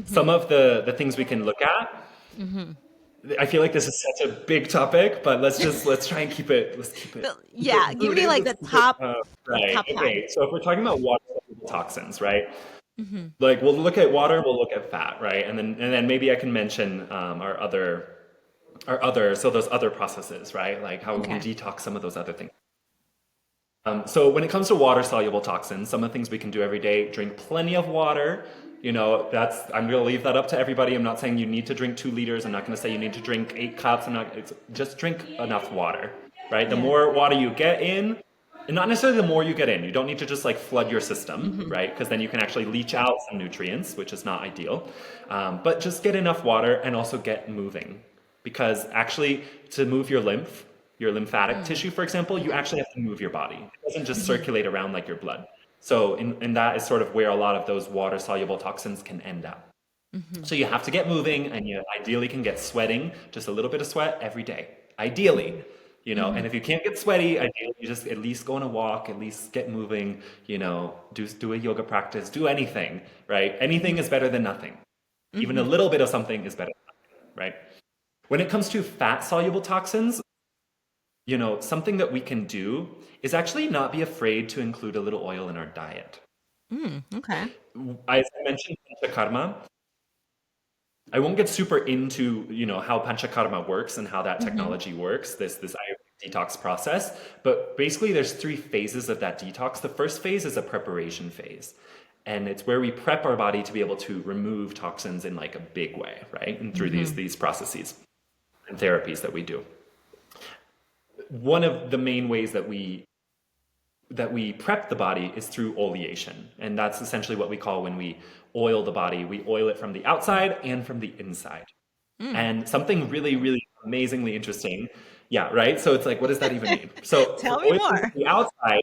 some of the things we can look at. I feel like this is such a big topic, but let's try and keep it. Let's keep it. Yeah, give me like the top, Right. top five. Okay. So if we're talking about water toxins, right? Like we'll look at water, we'll look at fat, right? And then maybe I can mention so those other processes, right? Like how we can Okay. detox some of those other things. So when it comes to water soluble toxins, some of the things we can do every day: drink plenty of water. I'm going to leave that up to everybody. I'm not saying you need to drink 2 liters. I'm not going to say you need to drink 8 cups. Just drink enough water, right? The Yeah. more water you get in, and not necessarily the more you get in. You don't need to just like flood your system, Hmm. right? Because then you can actually leach out some nutrients, which is not ideal. But just get enough water and also get moving. Because actually, to move your lymphatic tissue, for example, you actually have to move your body. It doesn't just circulate around like your blood. So, and that is sort of where a lot of those water soluble toxins can end up. So you have to get moving, and you ideally can get sweating, just a little bit of sweat every day, ideally. And if you can't get sweaty, ideally you just at least go on a walk, at least get moving, do a yoga practice, do anything, right? Anything is better than nothing. Even a little bit of something is better than nothing, right? When it comes to fat soluble toxins, something that we can do is actually not be afraid to include a little oil in our diet. Okay. As I mentioned, panchakarma. I won't get super into, how panchakarma works and how that technology works, this Ayurvedic detox process. But basically, there's 3 phases of that detox. The first phase is a preparation phase. and it's where we prep our body to be able to remove toxins in like a big way, right? And through these processes and therapies that we do. One of the main ways that we prep the body is through oleation. And that's essentially what we call when we oil the body. We oil it from the outside and from the inside. And something really, really amazingly interesting. Yeah, right? So it's like, what does that even mean? So for Tell me oiling more. the outside,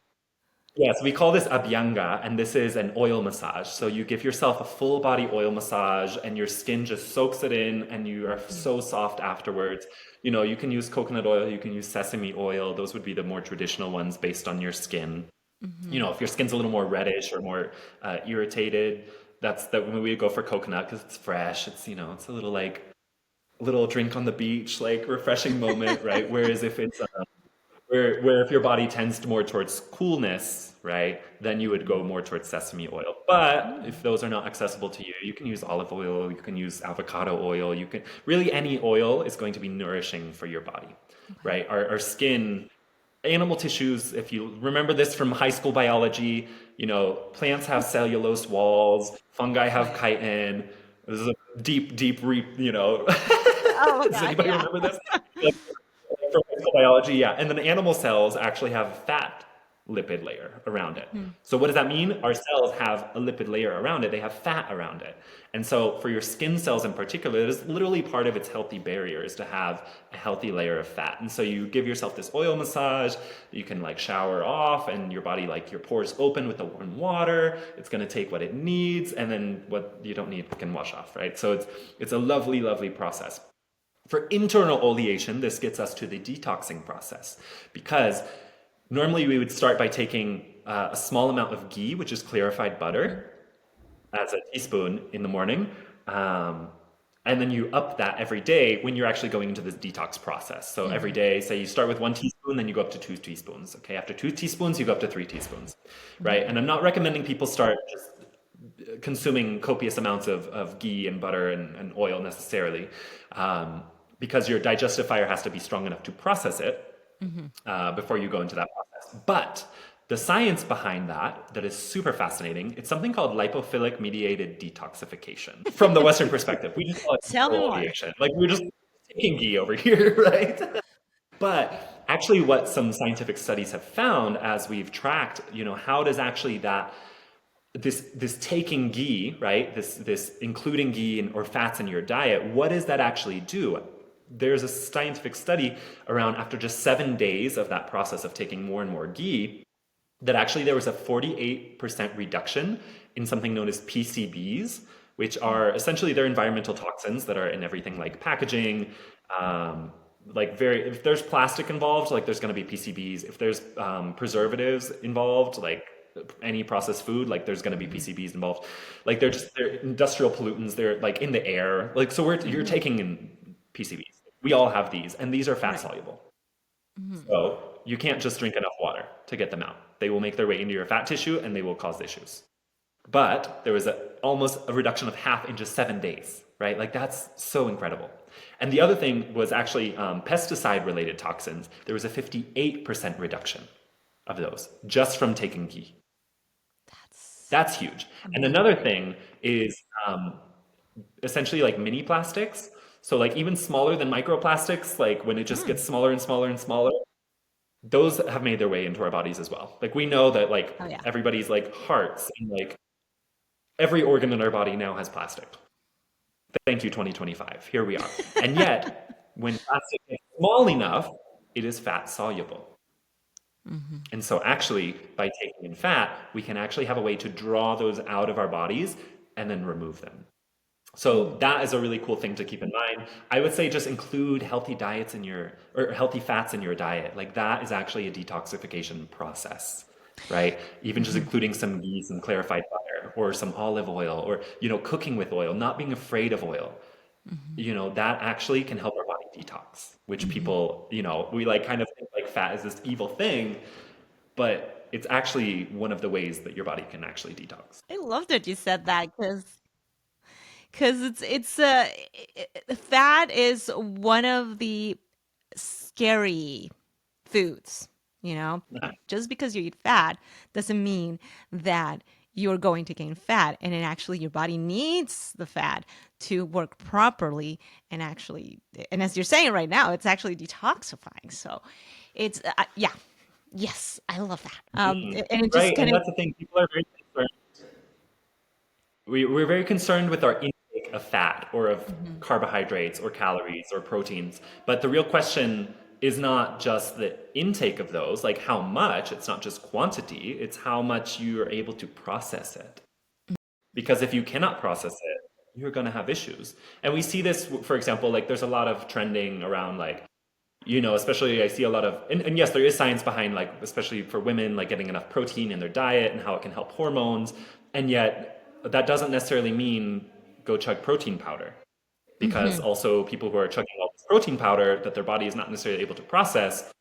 yes, we call this abhyanga, and this is an oil massage. So you give yourself a full body oil massage, and your skin just soaks it in, and you are so soft afterwards. You know, you can use coconut oil, you can use sesame oil. Those would be the more traditional ones based on your skin. You know, if your skin's a little more reddish or more irritated, that's that when we go for coconut because it's fresh. It's, you know, it's a little like a little drink on the beach, like refreshing moment, right? Whereas if it's where if your body tends to more towards coolness, right, then you would go more towards sesame oil. But if those are not accessible to you, you can use olive oil, you can use avocado oil, you can really any oil is going to be nourishing for your body, right? Our skin, animal tissues, if you remember this from high school biology, you know, plants have cellulose walls, fungi have chitin. This is a you know, Oh does God, anybody yeah. remember this? Like, from physical biology, yeah. And then animal cells actually have fat lipid layer around it. So what does that mean? Our cells have a lipid layer around it. They have fat around it. And so for your skin cells in particular, it is literally part of its healthy barrier is to have a healthy layer of fat. And so you give yourself this oil massage, you can like shower off and your body, like your pores open with the warm water. It's going to take what it needs and then what you don't need can wash off, right? So it's a lovely, lovely process. For internal oleation, this gets us to the detoxing process because normally we would start by taking a small amount of ghee, which is clarified butter, as a teaspoon in the morning. And then you up that every day when you're actually going into this detox process. So every day, say you start with 1 teaspoon, then you go up to 2 teaspoons. Okay, after 2 teaspoons, you go up to 3 teaspoons, right? And I'm not recommending people start just consuming copious amounts of ghee and butter and oil necessarily, because your digestive fire has to be strong enough to process it before you go into that process. But the science behind that is super fascinating. It's something called lipophilic mediated detoxification. From the Western perspective, we just call it Tell me more. oleation. Like we're just taking ghee over here, right? But actually, what some scientific studies have found as we've tracked, you know, how does actually that this taking ghee, right? This including ghee or fats in your diet, what does that actually do? There's a scientific study around after just 7 days of that process of taking more and more ghee, that actually there was a 48% reduction in something known as PCBs, which are essentially they're environmental toxins that are in everything like packaging, if there's plastic involved, like there's going to be PCBs. If there's preservatives involved, like any processed food, like there's going to be PCBs involved. Like they're industrial pollutants. They're like in the air. Like so you're taking in PCBs. We all have these, and these are fat Right. soluble. So you can't just drink enough water to get them out. They will make their way into your fat tissue, and they will cause issues. But there was almost a reduction of half in just 7 days, right? Like that's so incredible. And the other thing was actually pesticide-related toxins. There was a 58% reduction of those just from taking ghee. That's huge. And another thing is essentially like mini plastics. So like even smaller than microplastics, like when it just gets smaller and smaller and smaller, those have made their way into our bodies as well. Like we know that like Oh yeah. everybody's like hearts and like every organ in our body now has plastic. Thank you, 2025. Here we are. And yet, when plastic is small enough, it is fat soluble. And so, actually, by taking in fat, we can actually have a way to draw those out of our bodies and then remove them. So that is a really cool thing to keep in mind. I would say just include healthy diets in your or healthy fats in your diet. Like that is actually a detoxification process, right? Even just including some ghee, some clarified butter, or some olive oil, or cooking with oil, not being afraid of oil. That actually can help our body detox, which people, we like kind of think like fat is this evil thing, but it's actually one of the ways that your body can actually detox. I love that you said that because fat is one of the scary foods. You know, just because you eat fat doesn't mean that you're going to gain fat. And then actually your body needs the fat to work properly. And as you're saying right now, it's actually detoxifying. So it's, yeah, yes, I love that. And it just Right, kind and of, that's the thing. People are very concerned. We're very concerned with our intake of fat or of Mhm. carbohydrates or calories or proteins. But the real question is not just the intake of those, like how much, it's not just quantity, it's how much you are able to process it. Because if you cannot process it, you're going to have issues. And we see this, for example, like there's a lot of trending around like, especially I see a lot of, and yes, there is science behind like, especially for women, like getting enough protein in their diet and how it can help hormones. And yet that doesn't necessarily mean go chug protein powder, because Mhm. also people who are chugging all this protein powder that their body is not necessarily able to process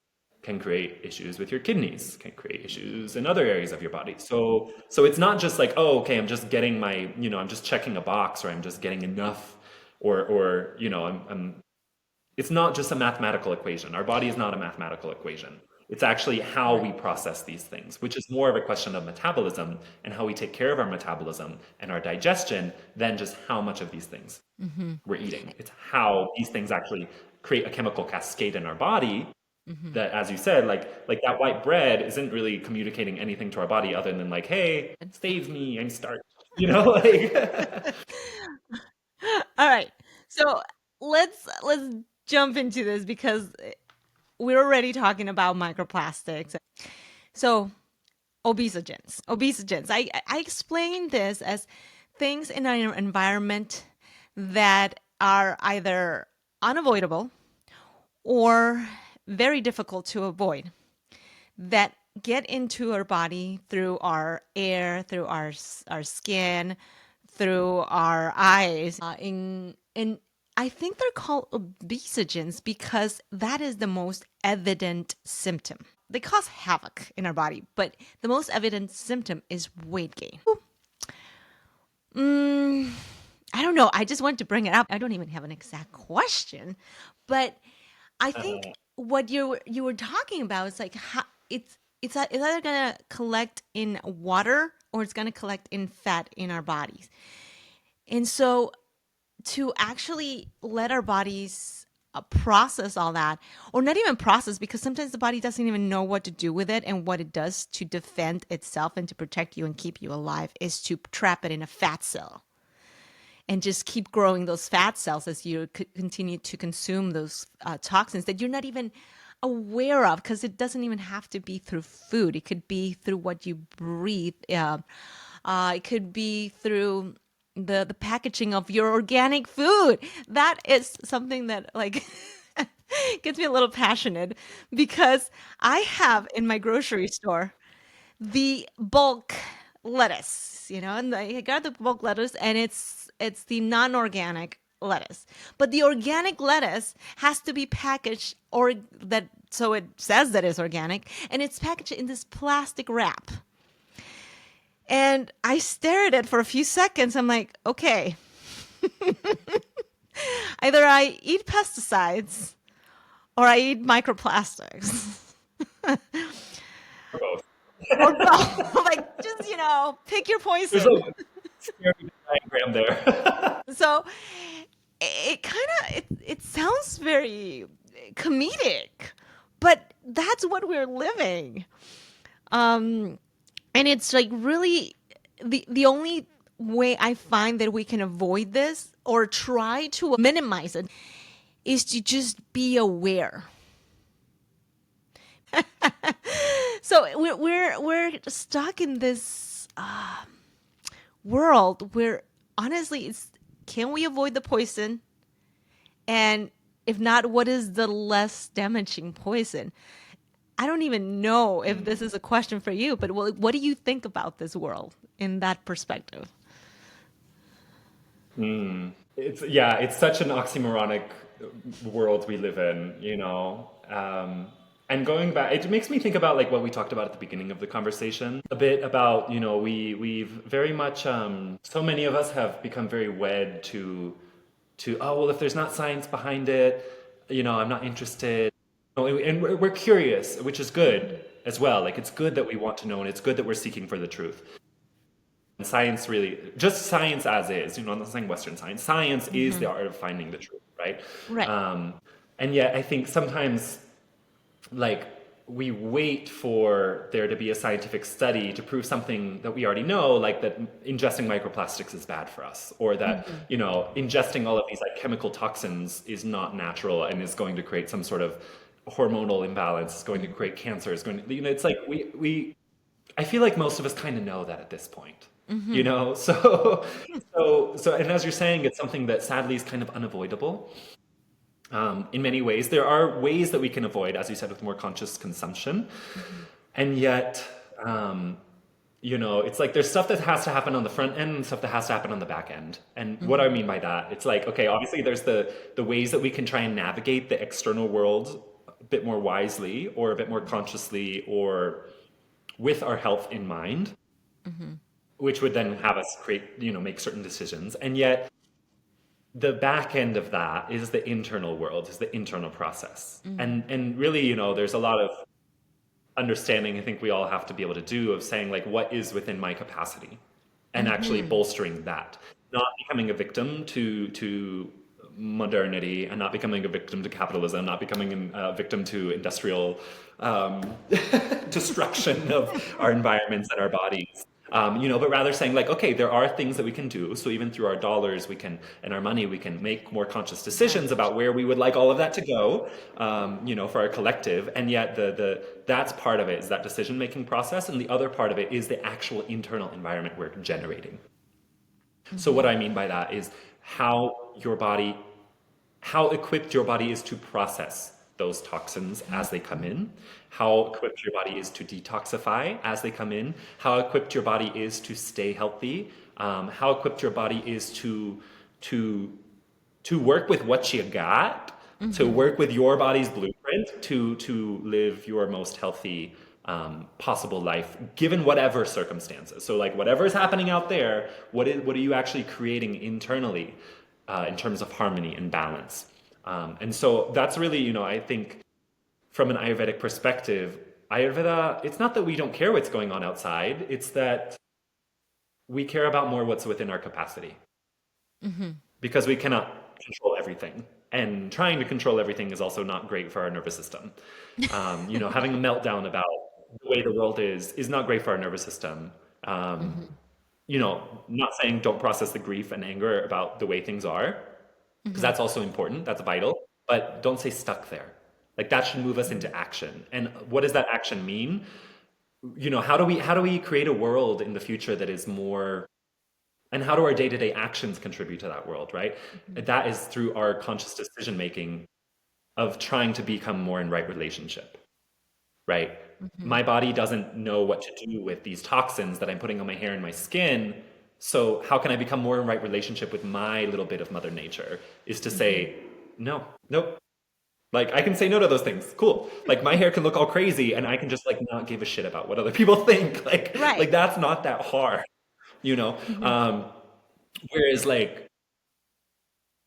can create issues with your kidneys, can create issues in other areas of your body. So it's not just like, oh, okay, I'm just getting my, I'm just checking a box, or I'm just getting enough, or I'm it's not just a mathematical equation. Our body is not a mathematical equation. It's actually how Right. we process these things, which is more of a question of metabolism and how we take care of our metabolism and our digestion than just how much of these things Mhm. we're eating. It's how these things actually create a chemical cascade in our body Mhm. that, as you said, like that white bread isn't really communicating anything to our body other than like, hey, save me, I'm starved. Like All right. So let's jump into this because we're already talking about microplastics. So obesogens. I explain this as things in our environment that are either unavoidable or very difficult to avoid, that get into our body through our air, through our skin, through our eyes. In I think they're called obesogens because that is the most evident symptom. They cause havoc in our body, but the most evident symptom is weight gain. Mm, I don't know. I just wanted to bring it up. I don't even have an exact question, but I think what you were talking about is like how it's either gonna collect in water or it's gonna collect in fat in our bodies, and so to actually let our bodies process all that, or not even process, because sometimes the body doesn't even know what to do with it, and what it does to defend itself and to protect you and keep you alive is to trap it in a fat cell and just keep growing those fat cells as you continue to consume those toxins that you're not even aware of, because it doesn't even have to be through food. It could be through what you breathe. It could be through the packaging of your organic food. That is something that like gets me a little passionate, because I have in my grocery store the bulk lettuce, and I got the bulk lettuce, and it's the non-organic lettuce. But the organic lettuce has to be packaged, or that so it says that it's organic, and it's packaged in this plastic wrap. And I stare at it for a few seconds. I'm like, okay, either I eat pesticides or I eat microplastics. both. Or both. Like, just, pick your There's poison. a scary diagram there. So it kind of it sounds very comedic, but that's what we're living. Um, and it's like really the only way I find that we can avoid this or try to minimize it is to just be aware. So we're stuck in this world where honestly it's, can we avoid the poison? And if not, what is the less damaging poison? I don't even know if this is a question for you, but what do you think about this world in that perspective? It's such an oxymoronic world we live in. And going back, it makes me think about like what we talked about at the beginning of the conversation, a bit about, we've very much, so many of us have become very wed to, oh, well, if there's not science behind it, I'm not interested. And we're curious, which is good as well. Like it's good that we want to know, and it's good that we're seeking for the truth. Science really, just science as is, I'm not saying Western science. Science is the art of finding the truth, right? Right. Um, and yet I think sometimes like we wait for there to be a scientific study to prove something that we already know, like that ingesting microplastics is bad for us, or that, ingesting all of these like chemical toxins is not natural and is going to create some sort of hormonal imbalance, is going to create cancer, is going to, it's like we I feel like most of us kind of know that at this point, So, and as you're saying, it's something that sadly is kind of unavoidable. In many ways, there are ways that we can avoid, as you said, with more conscious consumption, and yet, it's like there's stuff that has to happen on the front end and stuff that has to happen on the back end. And what I mean by that, it's like, okay, obviously there's the ways that we can try and navigate the external world a bit more wisely or a bit more consciously or with our health in mind, which would then have us create, make certain decisions. And yet the back end of that is the internal world, is the internal process. And really, there's a lot of understanding I think we all have to be able to do of saying like what is within my capacity and actually bolstering that, not becoming a victim to modernity and not becoming a victim to capitalism, not becoming a victim to industrial destruction of our environments and our bodies. But rather saying like, okay, there are things that we can do. So even through our dollars, we can, and our money, we can make more conscious decisions about where we would like all of that to go, for our collective. And yet that's part of it, is that decision-making process. And the other part of it is the actual internal environment we're generating. So what I mean by that is how equipped your body is to process those toxins as they come in, how equipped your body is to detoxify as they come in, how equipped your body is to stay healthy, how equipped your body is to work with what you got, to work with your body's blueprint to live your most healthy possible life, given whatever circumstances. So like whatever is happening out there, what are you actually creating internally in terms of harmony and balance? And so that's really, I think from an Ayurvedic perspective, Ayurveda, it's not that we don't care what's going on outside, it's that we care about more what's within our capacity. Because we cannot control everything. And trying to control everything is also not great for our nervous system. Having a meltdown about the way the world is not great for our nervous system. Not saying don't process the grief and anger about the way things are, because that's also important, that's vital, but don't stay stuck there. Like that should move us into action. And what does that action mean? How do we create a world in the future that is more, and how do our day-to-day actions contribute to that world, right? That is through our conscious decision making of trying to become more in right relationship, right? My body doesn't know what to do with these toxins that I'm putting on my hair and my skin. So how can I become more in right relationship with my little bit of Mother Nature? Is to say, no, nope. Like I can say no to those things. Cool. Like my hair can look all crazy and I can just like not give a shit about what other people think. Like that's not that hard, Whereas like,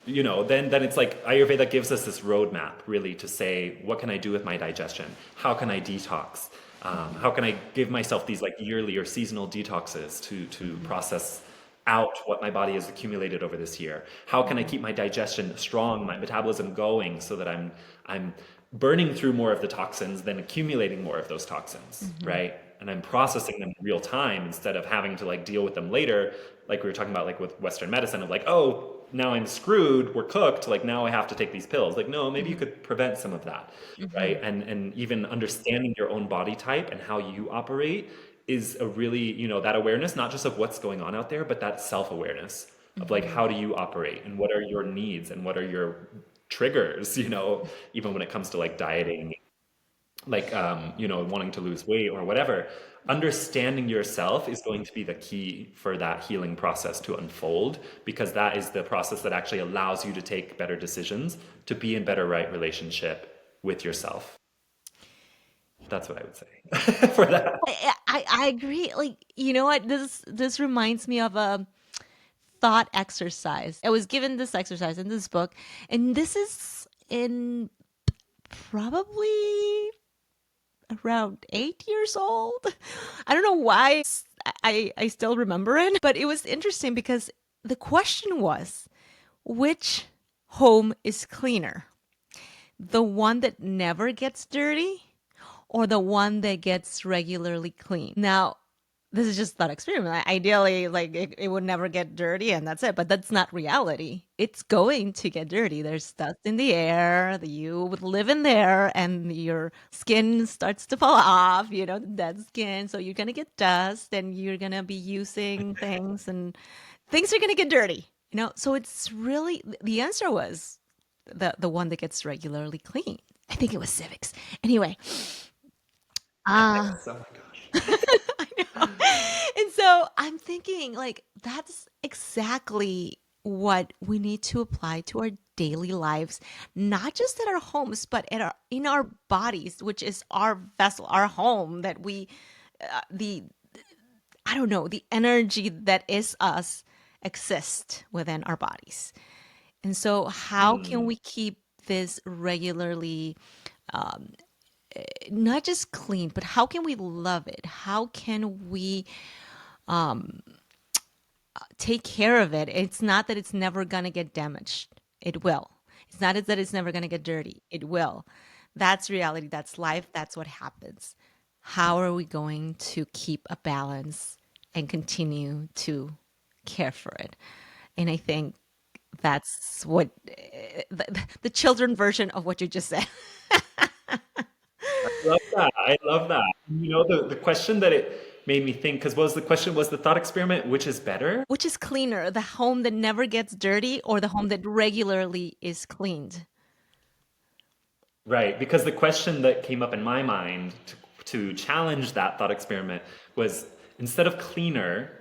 then it's like Ayurveda gives us this roadmap really to say, what can I do with my digestion? How can I detox? How can I give myself these like yearly or seasonal detoxes to process out what my body has accumulated over this year? How can I keep my digestion strong, my metabolism going, so that I'm burning through more of the toxins than accumulating more of those toxins, right? And I'm processing them in real time instead of having to like deal with them later, like we were talking about like with Western medicine of like, oh, now I'm screwed, we're cooked, like now I have to take these pills. Like, no, maybe you could prevent some of that, right? And even understanding your own body type and how you operate is a really, that awareness, not just of what's going on out there, but that self-awareness of like, how do you operate and what are your needs and what are your triggers, even when it comes to like dieting, like, wanting to lose weight or whatever. Understanding yourself is going to be the key for that healing process to unfold, because that is the process that actually allows you to take better decisions, to be in better right relationship with yourself. That's what I would say for that. I agree. Like, you know what? This reminds me of a thought exercise. I was given this exercise in this book, and this is in probably around 8 years old. I don't know why I still remember it. But it was interesting because the question was, which home is cleaner? The one that never gets dirty or the one that gets regularly clean? Now, this is just thought experiment. Ideally, like it would never get dirty and that's it. But that's not reality. It's going to get dirty. There's dust in the air. You would live in there and your skin starts to fall off, the dead skin. So you're going to get dust and you're going to be using things and things are going to get dirty. So it's really, the answer was the one that gets regularly clean. I think it was civics. Anyway, Oh my gosh. I know. And so I'm thinking, like, that's exactly what we need to apply to our daily lives, not just at our homes, but in our bodies, which is our vessel, our home that the, I don't know, the energy that is us exists within our bodies. And so, how can we keep this regularly, um, not just clean, but how can we love it? How can we take care of it? It's not that it's never going to get damaged. It will. It's not that it's never going to get dirty. It will. That's reality. That's life. That's what happens. How are we going to keep a balance and continue to care for it? And I think that's what the children version of what you just said. Love that. I love that. The question that it made me think, because what was the question? Was the thought experiment, which is better? Which is cleaner, the home that never gets dirty or the home that regularly is cleaned? Right. Because the question that came up in my mind to challenge that thought experiment was, instead of cleaner,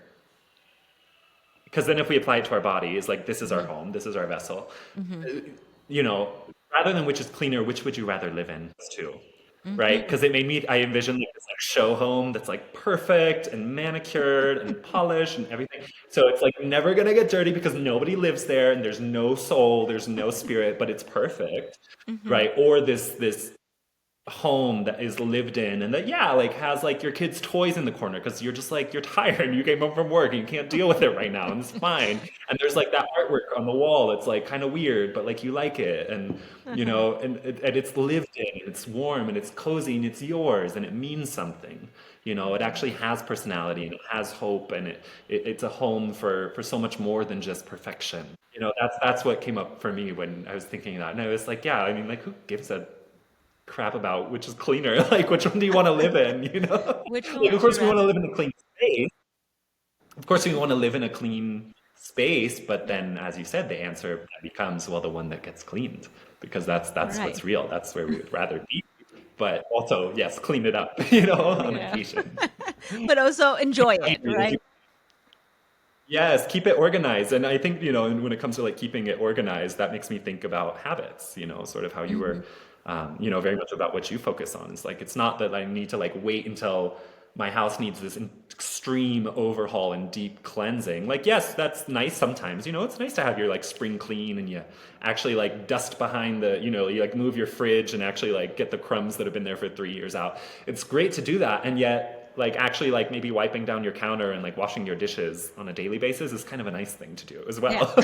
because then if we apply it to our body, it's like, this is our home, this is our vessel. Mm-hmm. You know, rather than which is cleaner, which would you rather live in? Too. Right? Mm-hmm. Because I envisioned like this like show home that's like perfect and manicured and polished and everything. So it's like never gonna get dirty because nobody lives there and there's no soul, there's no spirit, but it's perfect, Mm-hmm. right? Or this home that is lived in and that, yeah, like has like your kids' toys in the corner because you're just like, you're tired and you came home from work and you can't deal with it right now and it's fine. And there's like that artwork on the wall that's like kind of weird, but like you like it. And Uh-huh. and it's lived in, and it's warm and it's cozy and it's yours and it means something. It actually has personality and it has hope, and it's a home for so much more than just perfection. That's what came up for me when I was thinking that. And I was like, yeah, I mean, like, who gives a crap about which is cleaner? Like, which one do you want to live in? Which one Like, of would you course we want to rather? live in a clean space. Of course we want to live in a clean space, but Yeah. then, as you said, the answer becomes, well, the one that gets cleaned, because that's Right. what's real. That's where we would rather be. But also, yes, clean it up, on Yeah. occasion. But also enjoy I it, agree with you. right? Yes, keep it organized. And I think, and when it comes to like keeping it organized, that makes me think about habits, sort of how you Mm-hmm. were, very much about what you focus on. It's like, it's not that I need to like wait until my house needs this extreme overhaul and deep cleansing. Like, yes, that's nice sometimes. It's nice to have your like spring clean and you actually like dust behind you like move your fridge and actually like get the crumbs that have been there for 3 years out. It's great to do that. And yet, like actually like maybe wiping down your counter and like washing your dishes on a daily basis is kind of a nice thing to do as Yeah. well.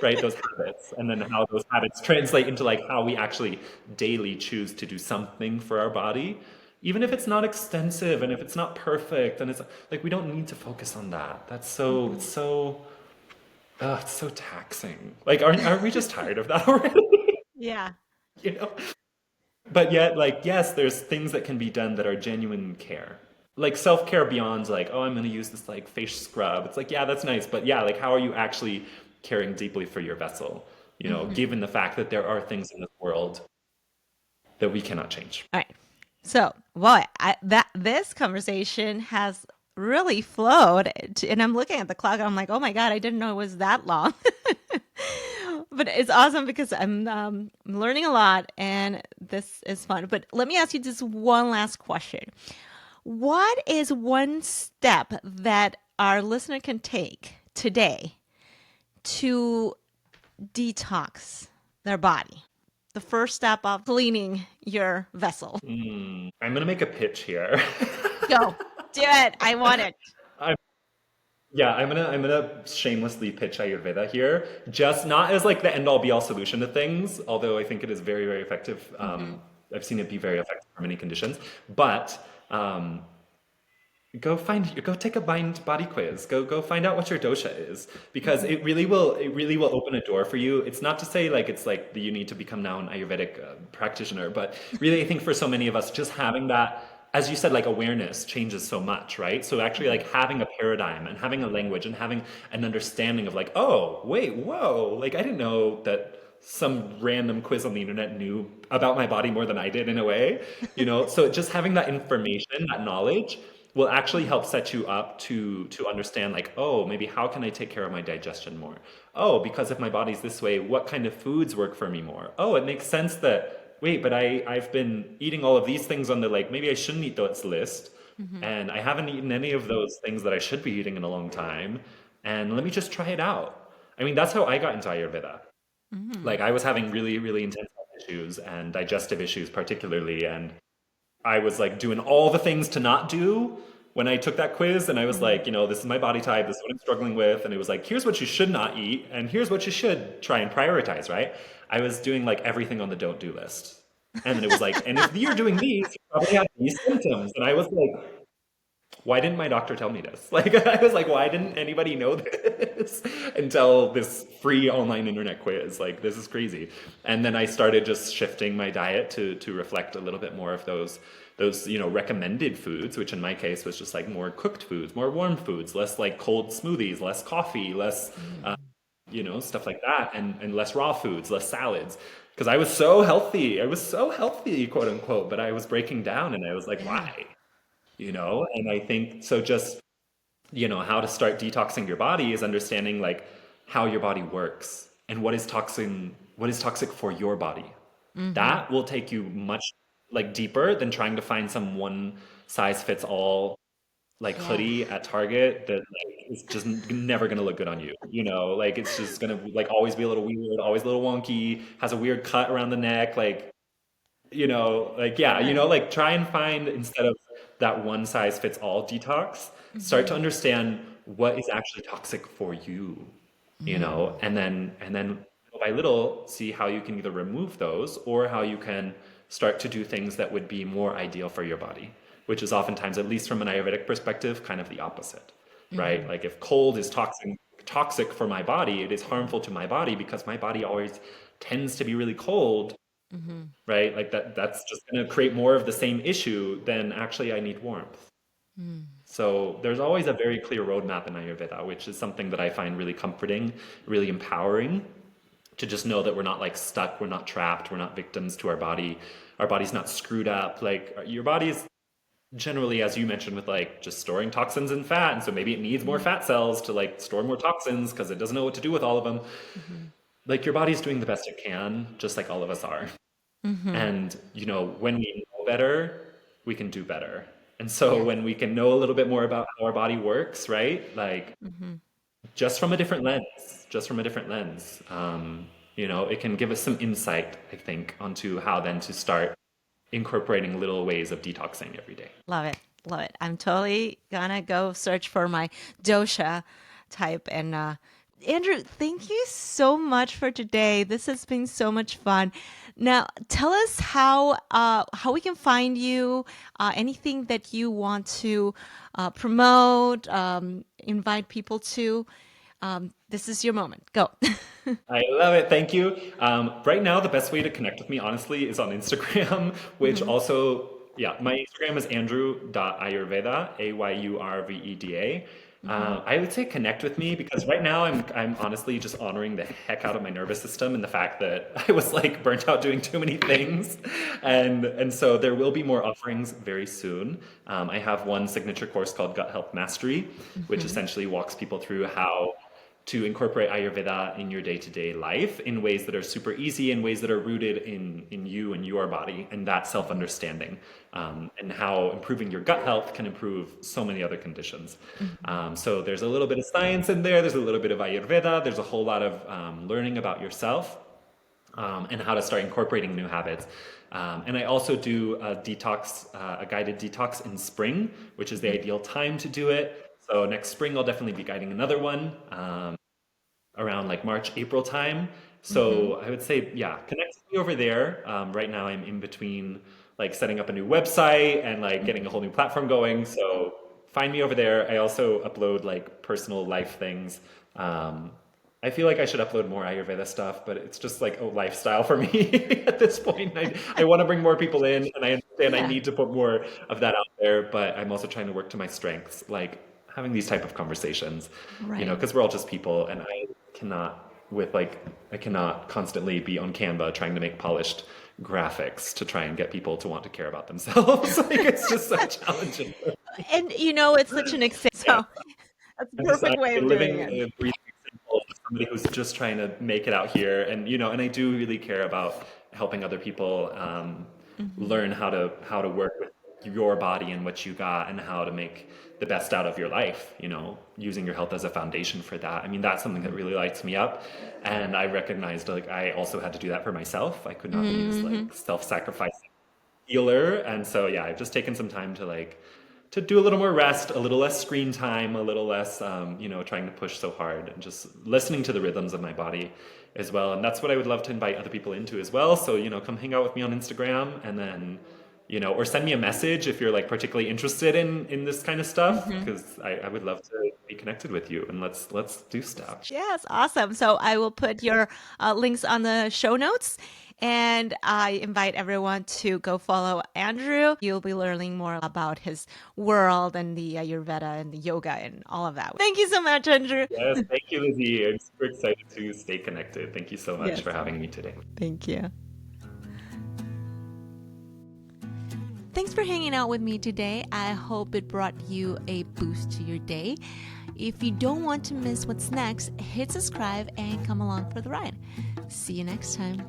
Right, those habits, and then how those habits translate into like how we actually daily choose to do something for our body, even if it's not extensive and if it's not perfect, and it's like we don't need to focus on that. That's so Mm-hmm. it's so taxing. Like, aren't we just tired of that already? Yeah. you know But yet, like, yes, there's things that can be done that are genuine care. Like self-care beyond like, oh, I'm going to use this like face scrub. It's like, yeah, that's nice, but yeah, like how are you actually caring deeply for your vessel? Mm-hmm. Given the fact that there are things in this world that we cannot change. All right. So, well, that this conversation has really flowed, and I'm looking at the clock. And I'm like, oh my god, I didn't know it was that long. But it's awesome because I'm learning a lot, and this is fun. But let me ask you just one last question. What is one step that our listener can take today to detox their body? The first step of cleaning your vessel. I'm going to make a pitch here. Go. Do it. I want it. I'm, yeah, I'm gonna shamelessly pitch Ayurveda here, just not as like the end all be all solution to things, although I think it is very, very effective. Mm-hmm. I've seen it be very effective for many conditions. But go take a mind body quiz. Go find out what your dosha is, because Mm-hmm. it really will open a door for you. It's not to say like it's like that you need to become now an Ayurvedic practitioner, but really I think for so many of us, just having that, as you said, like awareness changes so much, right? So actually Mm-hmm. like having a paradigm and having a language and having an understanding of like, oh wait, whoa, like I didn't know that some random quiz on the internet knew about my body more than I did in a way, you know? So just having that information, that knowledge will actually help set you up to understand like, oh, maybe how can I take care of my digestion more? Oh, because if my body's this way, what kind of foods work for me more? Oh, it makes sense that wait, but I've been eating all of these things on the like maybe I shouldn't eat those list, Mm-hmm. and I haven't eaten any of those things that I should be eating in a long time, and let me just try it out. I mean, that's how I got into Ayurveda. Mm-hmm. Like I was having really, really intense health issues and digestive issues particularly, and I was like doing all the things to not do when I took that quiz, and I was Mm-hmm. like, you know, this is my body type, this is what I'm struggling with, and it was like, here's what you should not eat, and here's what you should try and prioritize, right? I was doing like everything on the don't do list. And then it was like, and if you're doing these, you probably have these symptoms. And I was like, why didn't my doctor tell me this? Like, I was like, why didn't anybody know this until this free online internet quiz? Like, this is crazy. And then I started just shifting my diet to reflect a little bit more of those you know recommended foods, which in my case was just like more cooked foods, more warm foods, less like cold smoothies, less coffee, less you know stuff like that, and less raw foods, less salads. Because I was so healthy, quote unquote, but I was breaking down, and I was like, Yeah. why? You know, and I think so. Just you know how to start detoxing your body is understanding like how your body works and what is toxic for your body. Mm-hmm. That will take you much like deeper than trying to find some one size fits all like Yeah. hoodie at Target that like is just never gonna look good on you. You know, like it's just gonna like always be a little weird, always a little wonky, has a weird cut around the neck, like you know, like yeah, you know, Right. like try and find instead of that one size fits all detox, start to Mm-hmm. understand what is actually toxic for you, you know, Mm. and then little by little see how you can either remove those or how you can start to do things that would be more ideal for your body, which is oftentimes, at least from an Ayurvedic perspective, kind of the opposite, right? Mm-hmm. Like if cold is toxic for my body, it is harmful to my body because my body always tends to be really cold, Mm-hmm. right? Like that's just going to create more of the same issue than actually I need warmth. Mm. So there's always a very clear roadmap in Ayurveda, which is something that I find really comforting, really empowering to just know that we're not like stuck, we're not trapped, we're not victims to our body. Our body's not screwed up. Like your body is generally, as you mentioned, with like just storing toxins and fat. And so maybe it needs more Mm-hmm. fat cells to like store more toxins because it doesn't know what to do with all of them. Mm-hmm. Like your body's doing the best it can, just like all of us are. Mm-hmm. And, you know, when we know better, we can do better. And so Yes. when we can know a little bit more about how our body works, right? Like Mm-hmm. just from a different lens, just from a different lens, you know, it can give us some insight, I think, onto how then to start incorporating little ways of detoxing every day. Love it. Love it. I'm totally gonna go search for my dosha type. And Andrew, thank you so much for today. This has been so much fun. Now, tell us how we can find you. Anything that you want to promote, invite people to. This is your moment. Go. I love it. Thank you. Right now, the best way to connect with me, honestly, is on Instagram, which Mm-hmm. also, yeah, my Instagram is andrew.ayurveda, Ayurveda. Mm-hmm. I would say connect with me because right now I'm honestly just honoring the heck out of my nervous system and the fact that I was like burnt out doing too many things, and so there will be more offerings very soon. I have one signature course called Gut Health Mastery, which Mm-hmm. essentially walks people through how to incorporate Ayurveda in your day-to-day life in ways that are super easy, in ways that are rooted in you and your body and that self-understanding, and how improving your gut health can improve so many other conditions. Mm-hmm. So there's a little bit of science in there. There's a little bit of Ayurveda. There's a whole lot of learning about yourself. and how to start incorporating new habits. And I also do a guided detox in spring, which is the ideal time to do it. So next spring, I'll definitely be guiding another one around like March, April time. Mm-hmm. So I would say, yeah, connect with me over there. Right now, I'm in between like setting up a new website and like getting a whole new platform going. So find me over there. I also upload like personal life things. Um, I feel like I should upload more Ayurveda stuff, but it's just like a lifestyle for me at this point. I want to bring more people in, and I understand I Yeah, need to put more of that out there, but I'm also trying to work to my strengths, like having these type of conversations, right. because we're all just people, and cannot, I cannot constantly be on Canva trying to make polished graphics to try and get people to want to care about themselves. Like it's just so challenging. And it's such an example. Yeah. So that's a I'm perfect way a of doing living, it. breathing example of somebody who's just trying to make it out here, and and I do really care about helping other people Hmm. learn how to work with your body and what you got, and how to make the best out of your life. Using your health as a foundation for that. I mean, that's something that really lights me up, and I recognized like I also had to do that for myself. I could not be this Hmm. like self-sacrificing healer. And so, yeah, I've just taken some time to to do a little more rest, a little less screen time, a little less, trying to push so hard, and just listening to the rhythms of my body as well. And that's what I would love to invite other people into as well. So, come hang out with me on Instagram, and then, or send me a message if you're like particularly interested in this kind of stuff, Hmm. because I would love to be connected with you, and let's do stuff. Yes, awesome. So I will put your links on the show notes. And I invite everyone to go follow Andrew. You'll be learning more about his world and the Ayurveda and the yoga and all of that. Thank you so much, Andrew. Yes, thank you, Lizzie. I'm super excited to stay connected. Thank you so much Yes. for having me today. Thank you. Thanks for hanging out with me today. I hope it brought you a boost to your day. If you don't want to miss what's next, hit subscribe and come along for the ride. See you next time.